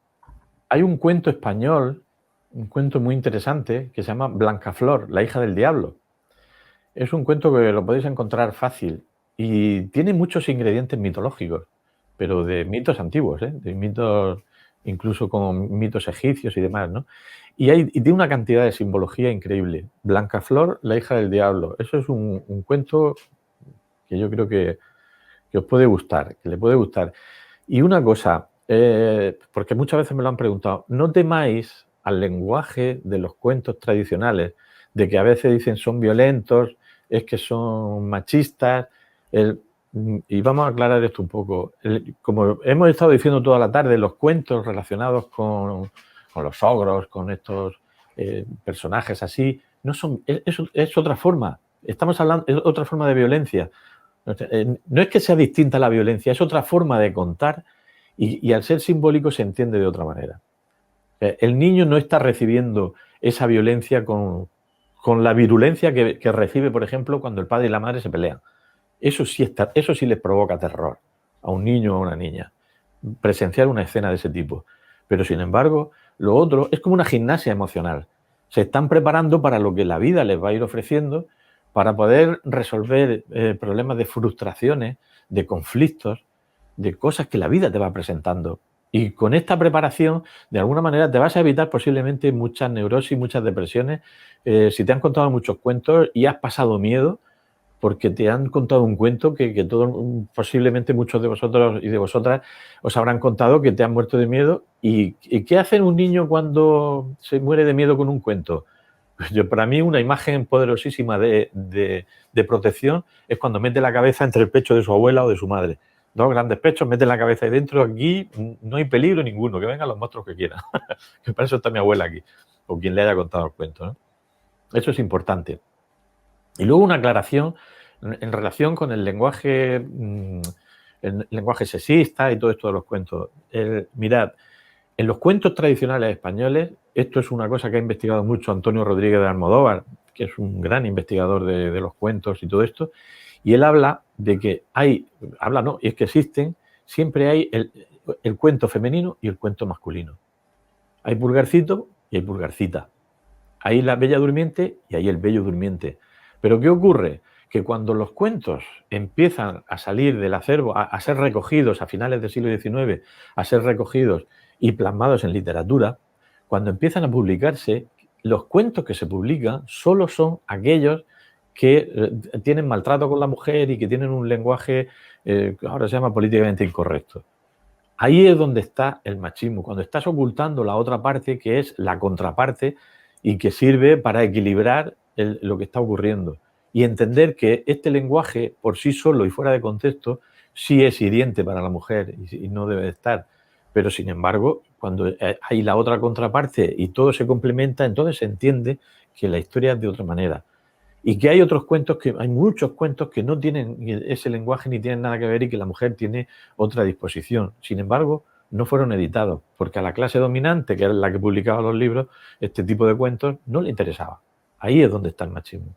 hay un cuento español, un cuento muy interesante que se llama Blancaflor, la hija del diablo. Es un cuento que lo podéis encontrar fácil y tiene muchos ingredientes mitológicos, pero de mitos antiguos, de mitos incluso como mitos egipcios y demás, ¿no? Y tiene una cantidad de simbología increíble. Blancaflor, la hija del diablo. Eso es un cuento que yo creo que os puede gustar, que le puede gustar. Y una cosa, porque muchas veces me lo han preguntado, no temáis al lenguaje de los cuentos tradicionales, de que a veces dicen son violentos, es que son machistas, y vamos a aclarar esto un poco. Como hemos estado diciendo toda la tarde, los cuentos relacionados con los ogros, con estos personajes así, no son, es otra forma. Estamos hablando, es otra forma de violencia. No es que sea distinta la violencia, es otra forma de contar y al ser simbólico se entiende de otra manera. El niño no está recibiendo esa violencia con la virulencia que recibe, por ejemplo, cuando el padre y la madre se pelean. Eso sí les provoca terror a un niño o a una niña, presenciar una escena de ese tipo. Pero, sin embargo, lo otro es como una gimnasia emocional. Se están preparando para lo que la vida les va a ir ofreciendo para poder resolver problemas de frustraciones, de conflictos, de cosas que la vida te va presentando. Y con esta preparación, de alguna manera, te vas a evitar posiblemente muchas neurosis, muchas depresiones. Si te han contado muchos cuentos y has pasado miedo, porque te han contado un cuento que posiblemente muchos de vosotros y de vosotras os habrán contado que te han muerto de miedo. ¿Y qué hace un niño cuando se muere de miedo con un cuento? Pues para mí una imagen poderosísima de protección es cuando mete la cabeza entre el pecho de su abuela o de su madre. Dos grandes pechos, mete la cabeza ahí dentro, aquí no hay peligro ninguno, que vengan los monstruos que quieran. Que para eso está mi abuela aquí, o quien le haya contado el cuento, ¿no? Eso es importante. Y luego una aclaración en relación con el lenguaje sexista y todo esto de los cuentos. Mirad, en los cuentos tradicionales españoles, esto es una cosa que ha investigado mucho Antonio Rodríguez de Almodóvar, que es un gran investigador de los cuentos y todo esto, y él habla de que es que siempre hay el cuento femenino y el cuento masculino. Hay pulgarcito y hay pulgarcita. Hay la bella durmiente y hay el bello durmiente. Pero ¿qué ocurre? Que cuando los cuentos empiezan a salir del acervo, a ser recogidos a finales del siglo XIX, a ser recogidos y plasmados en literatura, cuando empiezan a publicarse, los cuentos que se publican solo son aquellos que tienen maltrato con la mujer y que tienen un lenguaje que ahora se llama políticamente incorrecto. Ahí es donde está el machismo, cuando estás ocultando la otra parte, que es la contraparte y que sirve para equilibrar lo que está ocurriendo. Y entender que este lenguaje, por sí solo y fuera de contexto, sí es hiriente para la mujer y no debe de estar. Pero, sin embargo, cuando hay la otra contraparte y todo se complementa, entonces se entiende que la historia es de otra manera. Y que hay otros cuentos, que hay muchos cuentos que no tienen ese lenguaje ni tienen nada que ver y que la mujer tiene otra disposición. Sin embargo, no fueron editados, porque a la clase dominante, que era la que publicaba los libros, este tipo de cuentos no le interesaba. Ahí es donde está el machismo.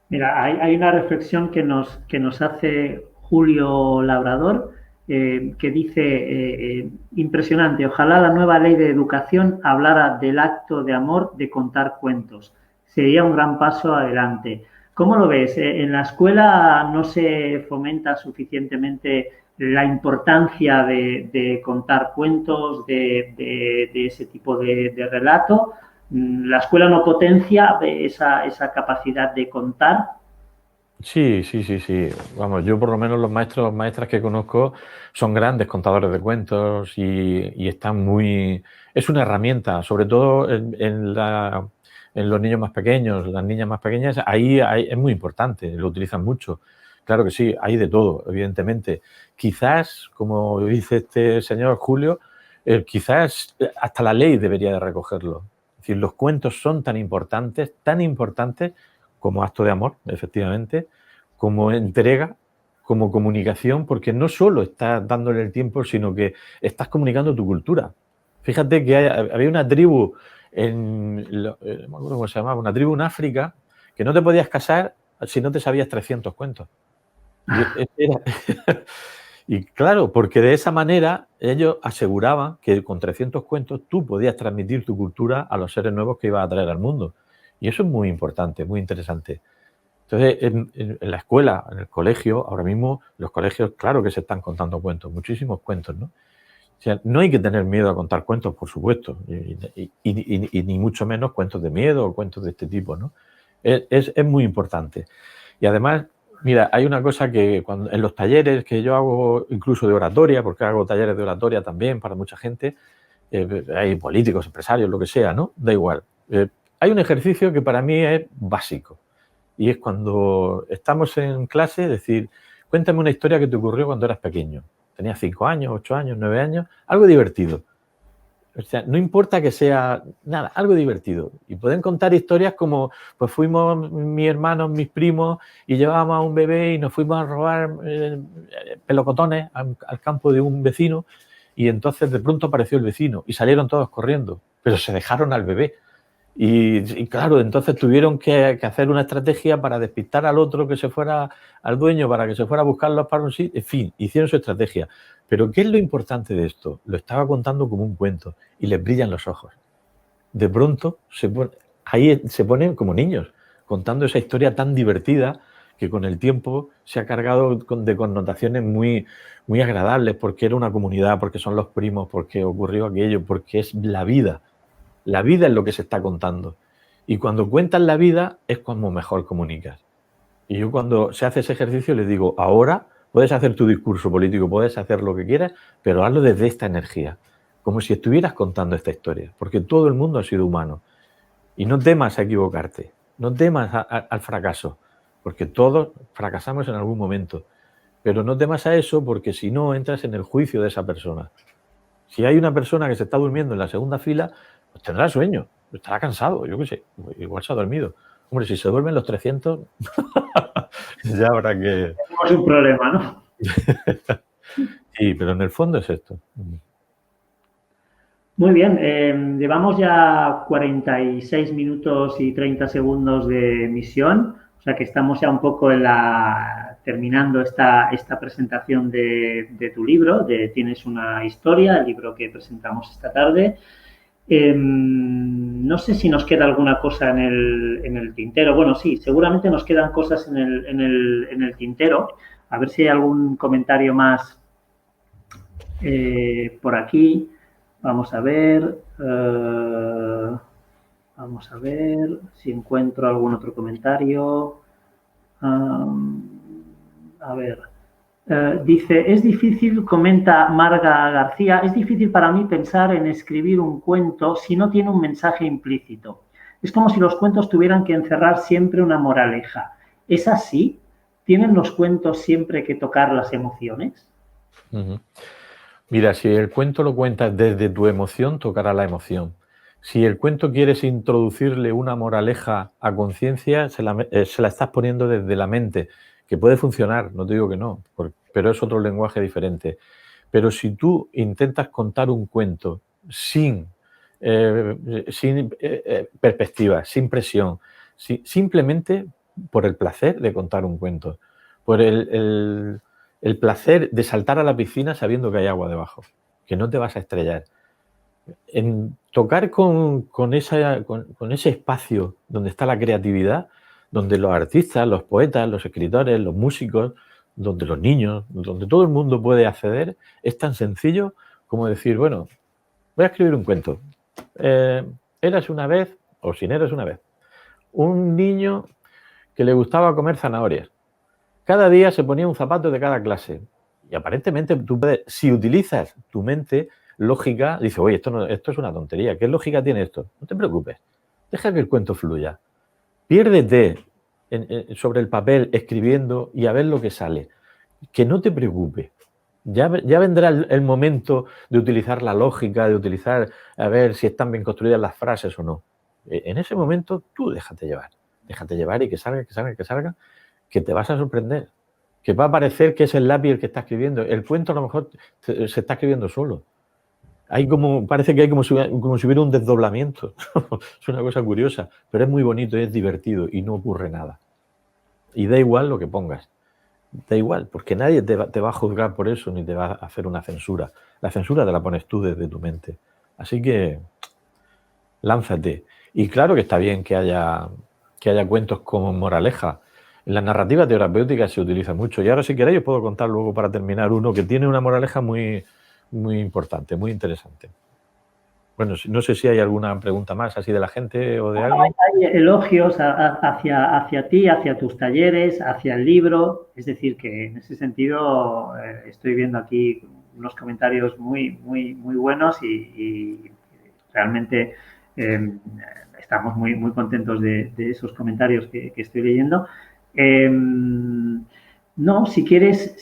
Mira, hay una reflexión que nos hace Julio Labrador, que dice, impresionante, ojalá la nueva ley de educación hablara del acto de amor de contar cuentos. Sería un gran paso adelante. ¿Cómo lo ves? ¿En la escuela no se fomenta suficientemente la importancia de contar cuentos, de ese tipo de relato? ¿La escuela no potencia esa capacidad de contar? Sí. Vamos, yo por lo menos los maestros, maestras que conozco son grandes contadores de cuentos y están muy... Es una herramienta, sobre todo en los niños más pequeños, las niñas más pequeñas, es muy importante, lo utilizan mucho. Claro que sí, hay de todo, evidentemente. Quizás, como dice este señor Julio, quizás hasta la ley debería de recogerlo. Es decir, los cuentos son tan importantes como acto de amor, efectivamente, como entrega, como comunicación, porque no solo estás dándole el tiempo, sino que estás comunicando tu cultura. Fíjate que había una tribu no me acuerdo cómo se llamaba, una tribu en África, que no te podías casar si no te sabías 300 cuentos. Y claro, porque de esa manera ellos aseguraban que con 300 cuentos tú podías transmitir tu cultura a los seres nuevos que ibas a traer al mundo. Y eso es muy importante, muy interesante. Entonces, en la escuela, en el colegio, ahora mismo los colegios, claro que se están contando cuentos, muchísimos cuentos, ¿no? O sea, no hay que tener miedo a contar cuentos, por supuesto, y ni mucho menos cuentos de miedo o cuentos de este tipo, ¿no? Es muy importante. Y además, mira, hay una cosa que en los talleres que yo hago, incluso de oratoria, porque hago talleres de oratoria también para mucha gente, hay políticos, empresarios, lo que sea, ¿no? Da igual. Hay un ejercicio que para mí es básico. Y es cuando estamos en clase, decir, cuéntame una historia que te ocurrió cuando eras pequeño. Tenías 5 años, 8 años, 9 años, algo divertido. O sea, no importa que sea nada, algo divertido. Y pueden contar historias como, pues fuimos mis hermanos, mis primos, y llevábamos a un bebé y nos fuimos a robar pelocotones al campo de un vecino, y entonces de pronto apareció el vecino y salieron todos corriendo, pero se dejaron al bebé. Y claro, entonces tuvieron que hacer una estrategia para despistar al otro que se fuera, al dueño, para que se fuera a buscarlos para un sitio. En fin, hicieron su estrategia. Pero ¿qué es lo importante de esto? Lo estaba contando como un cuento y les brillan los ojos. De pronto ahí se ponen como niños, contando esa historia tan divertida que con el tiempo se ha cargado de connotaciones muy, muy agradables, porque era una comunidad, porque son los primos, porque ocurrió aquello, porque es la vida. La vida es lo que se está contando. Y cuando cuentas la vida es cuando mejor comunicas. Y yo cuando se hace ese ejercicio les digo, ahora puedes hacer tu discurso político, puedes hacer lo que quieras, pero hazlo desde esta energía, como si estuvieras contando esta historia, porque todo el mundo ha sido humano. Y no temas a equivocarte, no temas al fracaso, porque todos fracasamos en algún momento. Pero no temas a eso porque si no entras en el juicio de esa persona. Si hay una persona que se está durmiendo en la segunda fila, pues tendrá sueño, estará cansado, yo qué sé, igual se ha dormido. Hombre, si se duermen los 300, ya habrá que... Tenemos un problema, ¿no? Sí, pero en el fondo es esto. Muy bien, llevamos ya 46 minutos y 30 segundos de emisión, o sea que estamos ya un poco terminando esta presentación de tu libro, Tienes una historia, el libro que presentamos esta tarde. No sé si nos queda alguna cosa en el tintero. Bueno, sí, seguramente nos quedan cosas en el tintero. A ver si hay algún comentario más por aquí. Vamos a ver. Vamos a ver si encuentro algún otro comentario. A ver. Dice, es difícil, comenta Marga García, es difícil para mí pensar en escribir un cuento si no tiene un mensaje implícito. Es como si los cuentos tuvieran que encerrar siempre una moraleja. ¿Es así? ¿Tienen los cuentos siempre que tocar las emociones? Mira, si el cuento lo cuentas desde tu emoción, tocará la emoción. Si el cuento quieres introducirle una moraleja a conciencia, se la estás poniendo desde la mente, que puede funcionar, no te digo que no, pero es otro lenguaje diferente. Pero si tú intentas contar un cuento sin perspectiva, sin presión, simplemente por el placer de contar un cuento, por el placer de saltar a la piscina sabiendo que hay agua debajo, que no te vas a estrellar. En tocar con ese espacio donde está la creatividad, donde los artistas, los poetas, los escritores, los músicos, donde los niños, donde todo el mundo puede acceder, es tan sencillo como decir, bueno, voy a escribir un cuento. Eras una vez, o sin eras una vez, un niño que le gustaba comer zanahorias. Cada día se ponía un zapato de cada clase. Y aparentemente tú puedes, si utilizas tu mente lógica, dices, oye, esto es una tontería. ¿Qué lógica tiene esto? No te preocupes. Deja que el cuento fluya. Piérdete sobre el papel escribiendo y a ver lo que sale. Que no te preocupes. Ya vendrá el momento de utilizar la lógica, de utilizar a ver si están bien construidas las frases o no. En ese momento tú déjate llevar. Déjate llevar y que salga, que salga, que salga, que te vas a sorprender. Que va a parecer que es el lápiz el que está escribiendo. El cuento a lo mejor se está escribiendo solo. Parece que hay como si hubiera un desdoblamiento. Es una cosa curiosa, pero es muy bonito, es divertido y no ocurre nada. Y da igual lo que pongas. Da igual, porque nadie te va a juzgar por eso ni te va a hacer una censura. La censura te la pones tú desde tu mente. Así que lánzate. Y claro que está bien que haya cuentos con moraleja. En la narrativa terapéutica se utiliza mucho. Y ahora, si queréis, os puedo contar luego para terminar uno que tiene una moraleja muy, muy importante, muy interesante. Bueno, no sé si hay alguna pregunta más así de la gente o de alguien. Hay elogios hacia ti, hacia tus talleres, hacia el libro. Es decir, que en ese sentido estoy viendo aquí unos comentarios muy, muy, muy buenos y realmente estamos muy, muy contentos de esos comentarios que estoy leyendo. No, si quieres,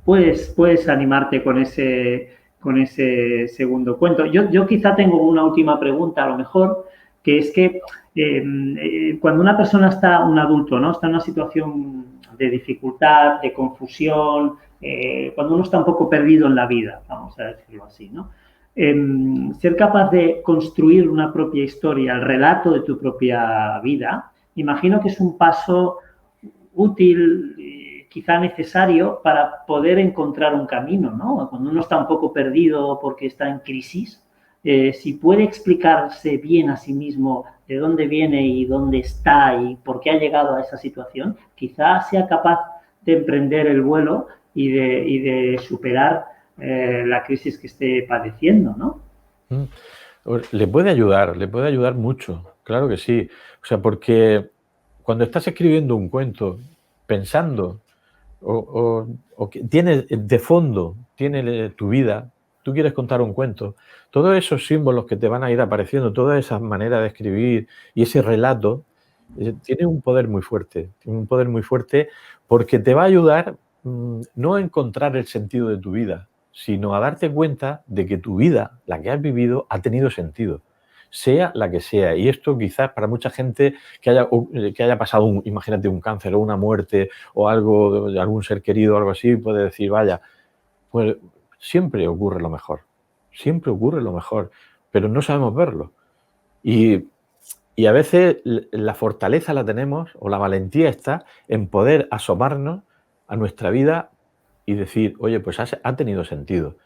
puedes animarte con ese segundo cuento. Yo quizá tengo una última pregunta, a lo mejor, que es que cuando una persona un adulto, ¿no? Está en una situación de dificultad, de confusión, cuando uno está un poco perdido en la vida, vamos a decirlo así, ¿no? Ser capaz de construir una propia historia, el relato de tu propia vida, imagino que es un paso útil, quizá necesario para poder encontrar un camino, ¿no? Cuando uno está un poco perdido porque está en crisis, si puede explicarse bien a sí mismo de dónde viene y dónde está y por qué ha llegado a esa situación, quizá sea capaz de emprender el vuelo y de superar la crisis que esté padeciendo, ¿no? Le puede ayudar mucho, claro que sí. O sea, porque cuando estás escribiendo un cuento pensando o que tienes de fondo, tiene tu vida, tú quieres contar un cuento, todos esos símbolos que te van a ir apareciendo, todas esas maneras de escribir y ese relato, tiene un poder muy fuerte, porque te va a ayudar no a encontrar el sentido de tu vida, sino a darte cuenta de que tu vida, la que has vivido, ha tenido sentido, sea la que sea. Y esto quizás para mucha gente que haya pasado, imagínate, un cáncer o una muerte o algo de algún ser querido o algo así, puede decir, vaya, pues siempre ocurre lo mejor, pero no sabemos verlo. Y a veces la fortaleza la tenemos, o la valentía está en poder asomarnos a nuestra vida y decir, oye, pues ha tenido sentido.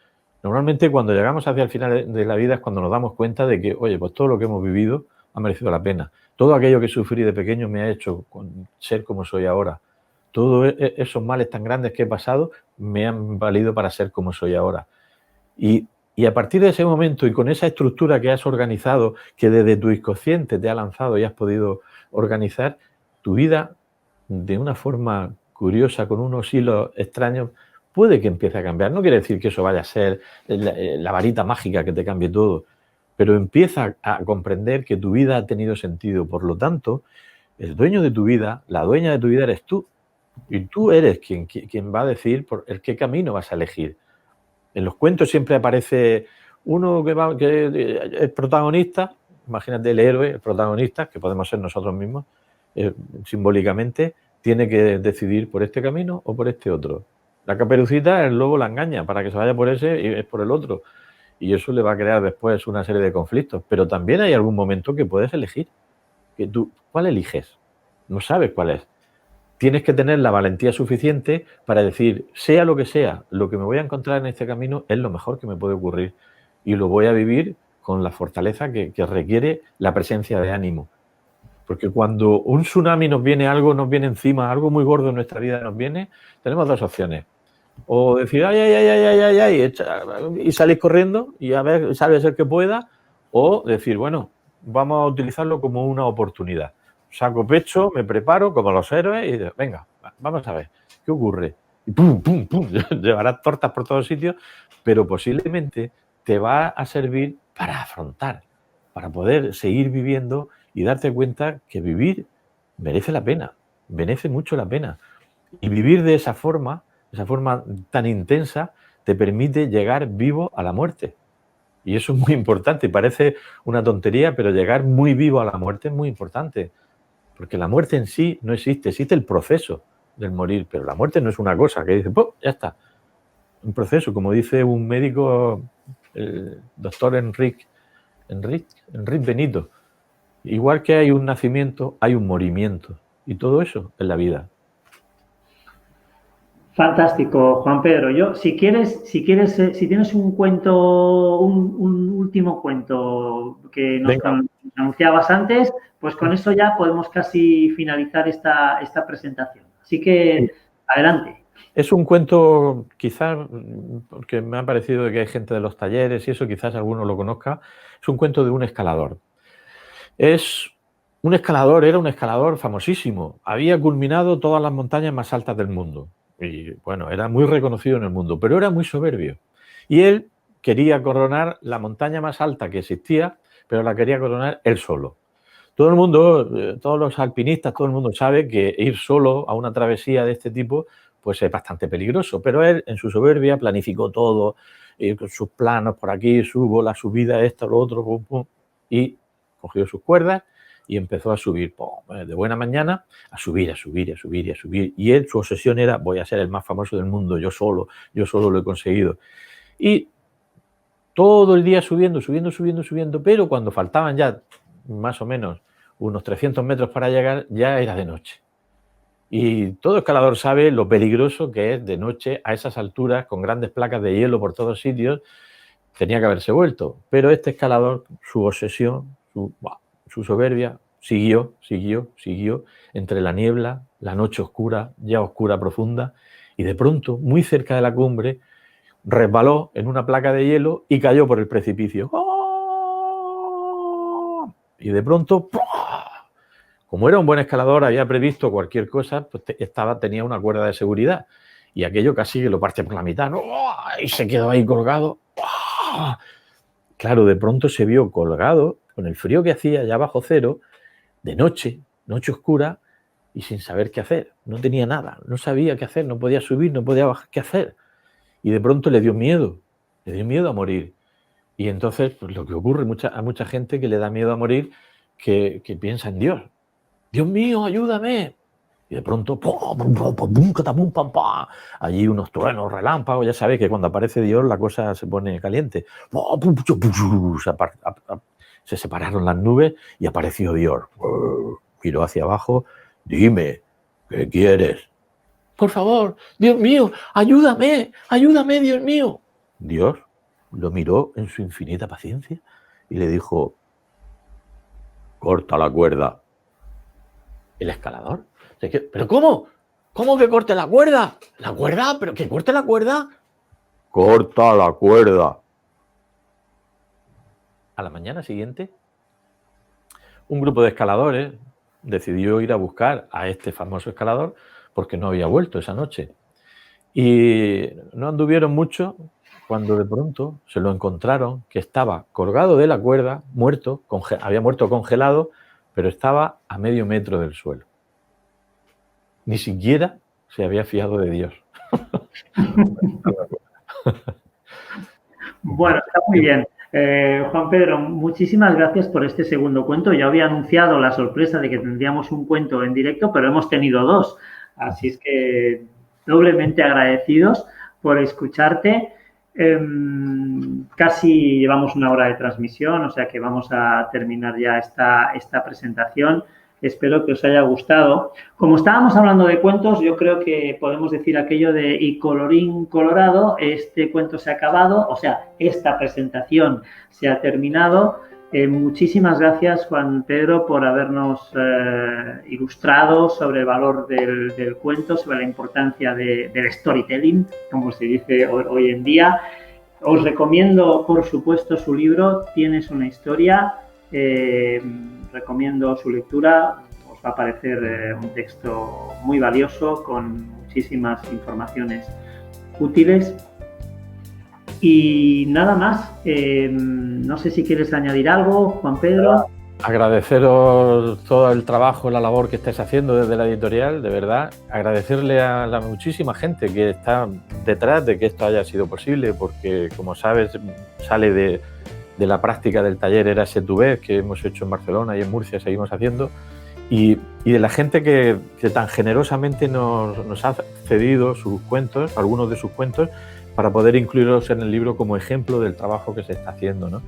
Normalmente cuando llegamos hacia el final de la vida es cuando nos damos cuenta de que, oye, pues todo lo que hemos vivido ha merecido la pena. Todo aquello que sufrí de pequeño me ha hecho ser como soy ahora. Todos esos males tan grandes que he pasado me han valido para ser como soy ahora. Y Y a partir de ese momento y con esa estructura que has organizado, que desde tu inconsciente te ha lanzado y has podido organizar, tu vida de una forma curiosa, con unos hilos extraños, puede que empiece a cambiar. No quiere decir que eso vaya a ser la varita mágica que te cambie todo, pero empieza a comprender que tu vida ha tenido sentido. Por lo tanto, el dueño de tu vida, la dueña de tu vida eres tú. Y tú eres quien va a decir por el qué camino vas a elegir. En los cuentos siempre aparece uno que es protagonista, imagínate el héroe, el protagonista, que podemos ser nosotros mismos, simbólicamente, tiene que decidir por este camino o por este otro. La Caperucita, el lobo la engaña para que se vaya por ese y es por el otro. Y eso le va a crear después una serie de conflictos. Pero también hay algún momento que puedes elegir. Que tú, ¿cuál eliges? No sabes cuál es. Tienes que tener la valentía suficiente para decir, sea lo que me voy a encontrar en este camino es lo mejor que me puede ocurrir. Y lo voy a vivir con la fortaleza que requiere la presencia de ánimo. Porque cuando un tsunami nos viene encima, algo muy gordo en nuestra vida nos viene, tenemos dos opciones. O decir, ay, y salir corriendo y a ver, salve el que pueda, o decir, bueno, vamos a utilizarlo como una oportunidad. Saco pecho, me preparo como los héroes y digo, venga, vamos a ver, ¿qué ocurre? Y pum, pum, pum, llevarás tortas por todos sitios, pero posiblemente te va a servir para afrontar, para poder seguir viviendo y darte cuenta que vivir merece la pena, merece mucho la pena. Y vivir de esa forma tan intensa, te permite llegar vivo a la muerte. Y eso es muy importante. Parece una tontería, pero llegar muy vivo a la muerte es muy importante. Porque la muerte en sí no existe, existe el proceso del morir, pero la muerte no es una cosa que dice, ¡pum!, ya está. Un proceso, como dice un médico, el doctor Enrique Benito. Igual que hay un nacimiento, hay un morimiento. Y todo eso es la vida. Fantástico, Juan Pedro. Yo, si tienes un cuento, un último cuento que nos anunciabas antes, pues con eso ya podemos casi finalizar esta presentación. Así que, adelante. Es un cuento, quizás, porque me ha parecido que hay gente de los talleres y eso, quizás alguno lo conozca, es un cuento de un escalador. Era un escalador famosísimo. Había culminado todas las montañas más altas del mundo. Y bueno, era muy reconocido en el mundo, pero era muy soberbio. Y él quería coronar la montaña más alta que existía, pero la quería coronar él solo. Todo el mundo, todos los alpinistas, todo el mundo sabe que ir solo a una travesía de este tipo pues es bastante peligroso, pero él en su soberbia planificó todo, con sus planos por aquí, subo, la subida, esto, lo otro, pum, pum, y cogió sus cuerdas y empezó a subir, de buena mañana, a subir. Y él, su obsesión era, voy a ser el más famoso del mundo, yo solo lo he conseguido. Y todo el día subiendo, pero cuando faltaban ya más o menos unos 300 metros para llegar, ya era de noche. Y todo escalador sabe lo peligroso que es de noche a esas alturas, con grandes placas de hielo por todos sitios. Tenía que haberse vuelto, pero este escalador, su obsesión, su soberbia, siguió entre la niebla, la noche oscura, ya oscura profunda, y de pronto, muy cerca de la cumbre, resbaló en una placa de hielo y cayó por el precipicio. Y de pronto, como era un buen escalador, había previsto cualquier cosa, pues tenía una cuerda de seguridad, y aquello casi que lo parte por la mitad, ¿no? Y se quedó ahí colgado. Claro, de pronto se vio colgado, con el frío que hacía ya bajo cero, de noche oscura, y sin saber qué hacer. No tenía nada, no sabía qué hacer, no podía subir, no podía bajar, qué hacer. Y de pronto le dio miedo a morir. Y entonces, pues lo que ocurre a mucha gente que le da miedo a morir, que piensa en Dios. Dios mío, ayúdame. Y de pronto, allí unos truenos, relámpagos, ya sabéis que cuando aparece Dios la cosa se pone caliente. Se separaron las nubes y apareció Dios. Miró hacia abajo, dime, ¿qué quieres? Por favor, Dios mío, ayúdame, Dios mío. Dios lo miró en su infinita paciencia y le dijo, corta la cuerda. El escalador. ¿Pero cómo? ¿Cómo que corte la cuerda? ¿La cuerda? ¿Pero que corte la cuerda? Corta la cuerda. a la mañana siguiente, un grupo de escaladores decidió ir a buscar a este famoso escalador porque no había vuelto esa noche. Y no anduvieron mucho cuando de pronto se lo encontraron que estaba colgado de la cuerda, muerto, había muerto congelado, pero estaba a medio metro del suelo. Ni siquiera se había fiado de Dios. Bueno, está muy bien. Juan Pedro, muchísimas gracias por este segundo cuento. Yo había anunciado la sorpresa de que tendríamos un cuento en directo, pero hemos tenido dos. Así es que doblemente agradecidos por escucharte. Casi llevamos una hora de transmisión, o sea que vamos a terminar ya esta presentación. Espero que os haya gustado. Como estábamos hablando de cuentos, yo creo que podemos decir aquello de y colorín colorado, este cuento se ha acabado, o sea, esta presentación se ha terminado. Muchísimas gracias, Juan Pedro, por habernos ilustrado sobre el valor del cuento, sobre la importancia del storytelling, como se dice hoy en día. Os recomiendo, por supuesto, su libro, Tienes una historia. Recomiendo su lectura, os va a parecer un texto muy valioso con muchísimas informaciones útiles. Y nada más, no sé si quieres añadir algo, Juan Pedro. Agradeceros todo el trabajo, la labor que estáis haciendo desde la editorial, de verdad. Agradecerle a la muchísima gente que está detrás de que esto haya sido posible, porque, como sabes, sale de la práctica del taller Érase tu vez que hemos hecho en Barcelona y en Murcia seguimos haciendo, y de la gente que tan generosamente nos ha cedido sus cuentos, algunos de sus cuentos, para poder incluirlos en el libro como ejemplo del trabajo que se está haciendo, ¿no?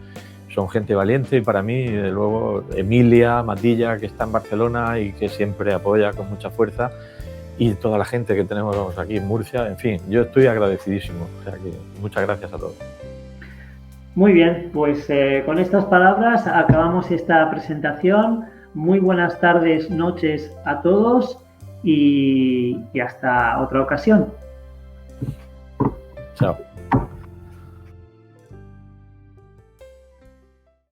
Son gente valiente y para mí, de luego, Emilia Matilla, que está en Barcelona y que siempre apoya con mucha fuerza, y toda la gente que tenemos aquí en Murcia. En fin, yo estoy agradecidísimo. O sea que muchas gracias a todos. Muy bien, pues con estas palabras acabamos esta presentación. Muy buenas tardes, noches a todos y hasta otra ocasión. Chao.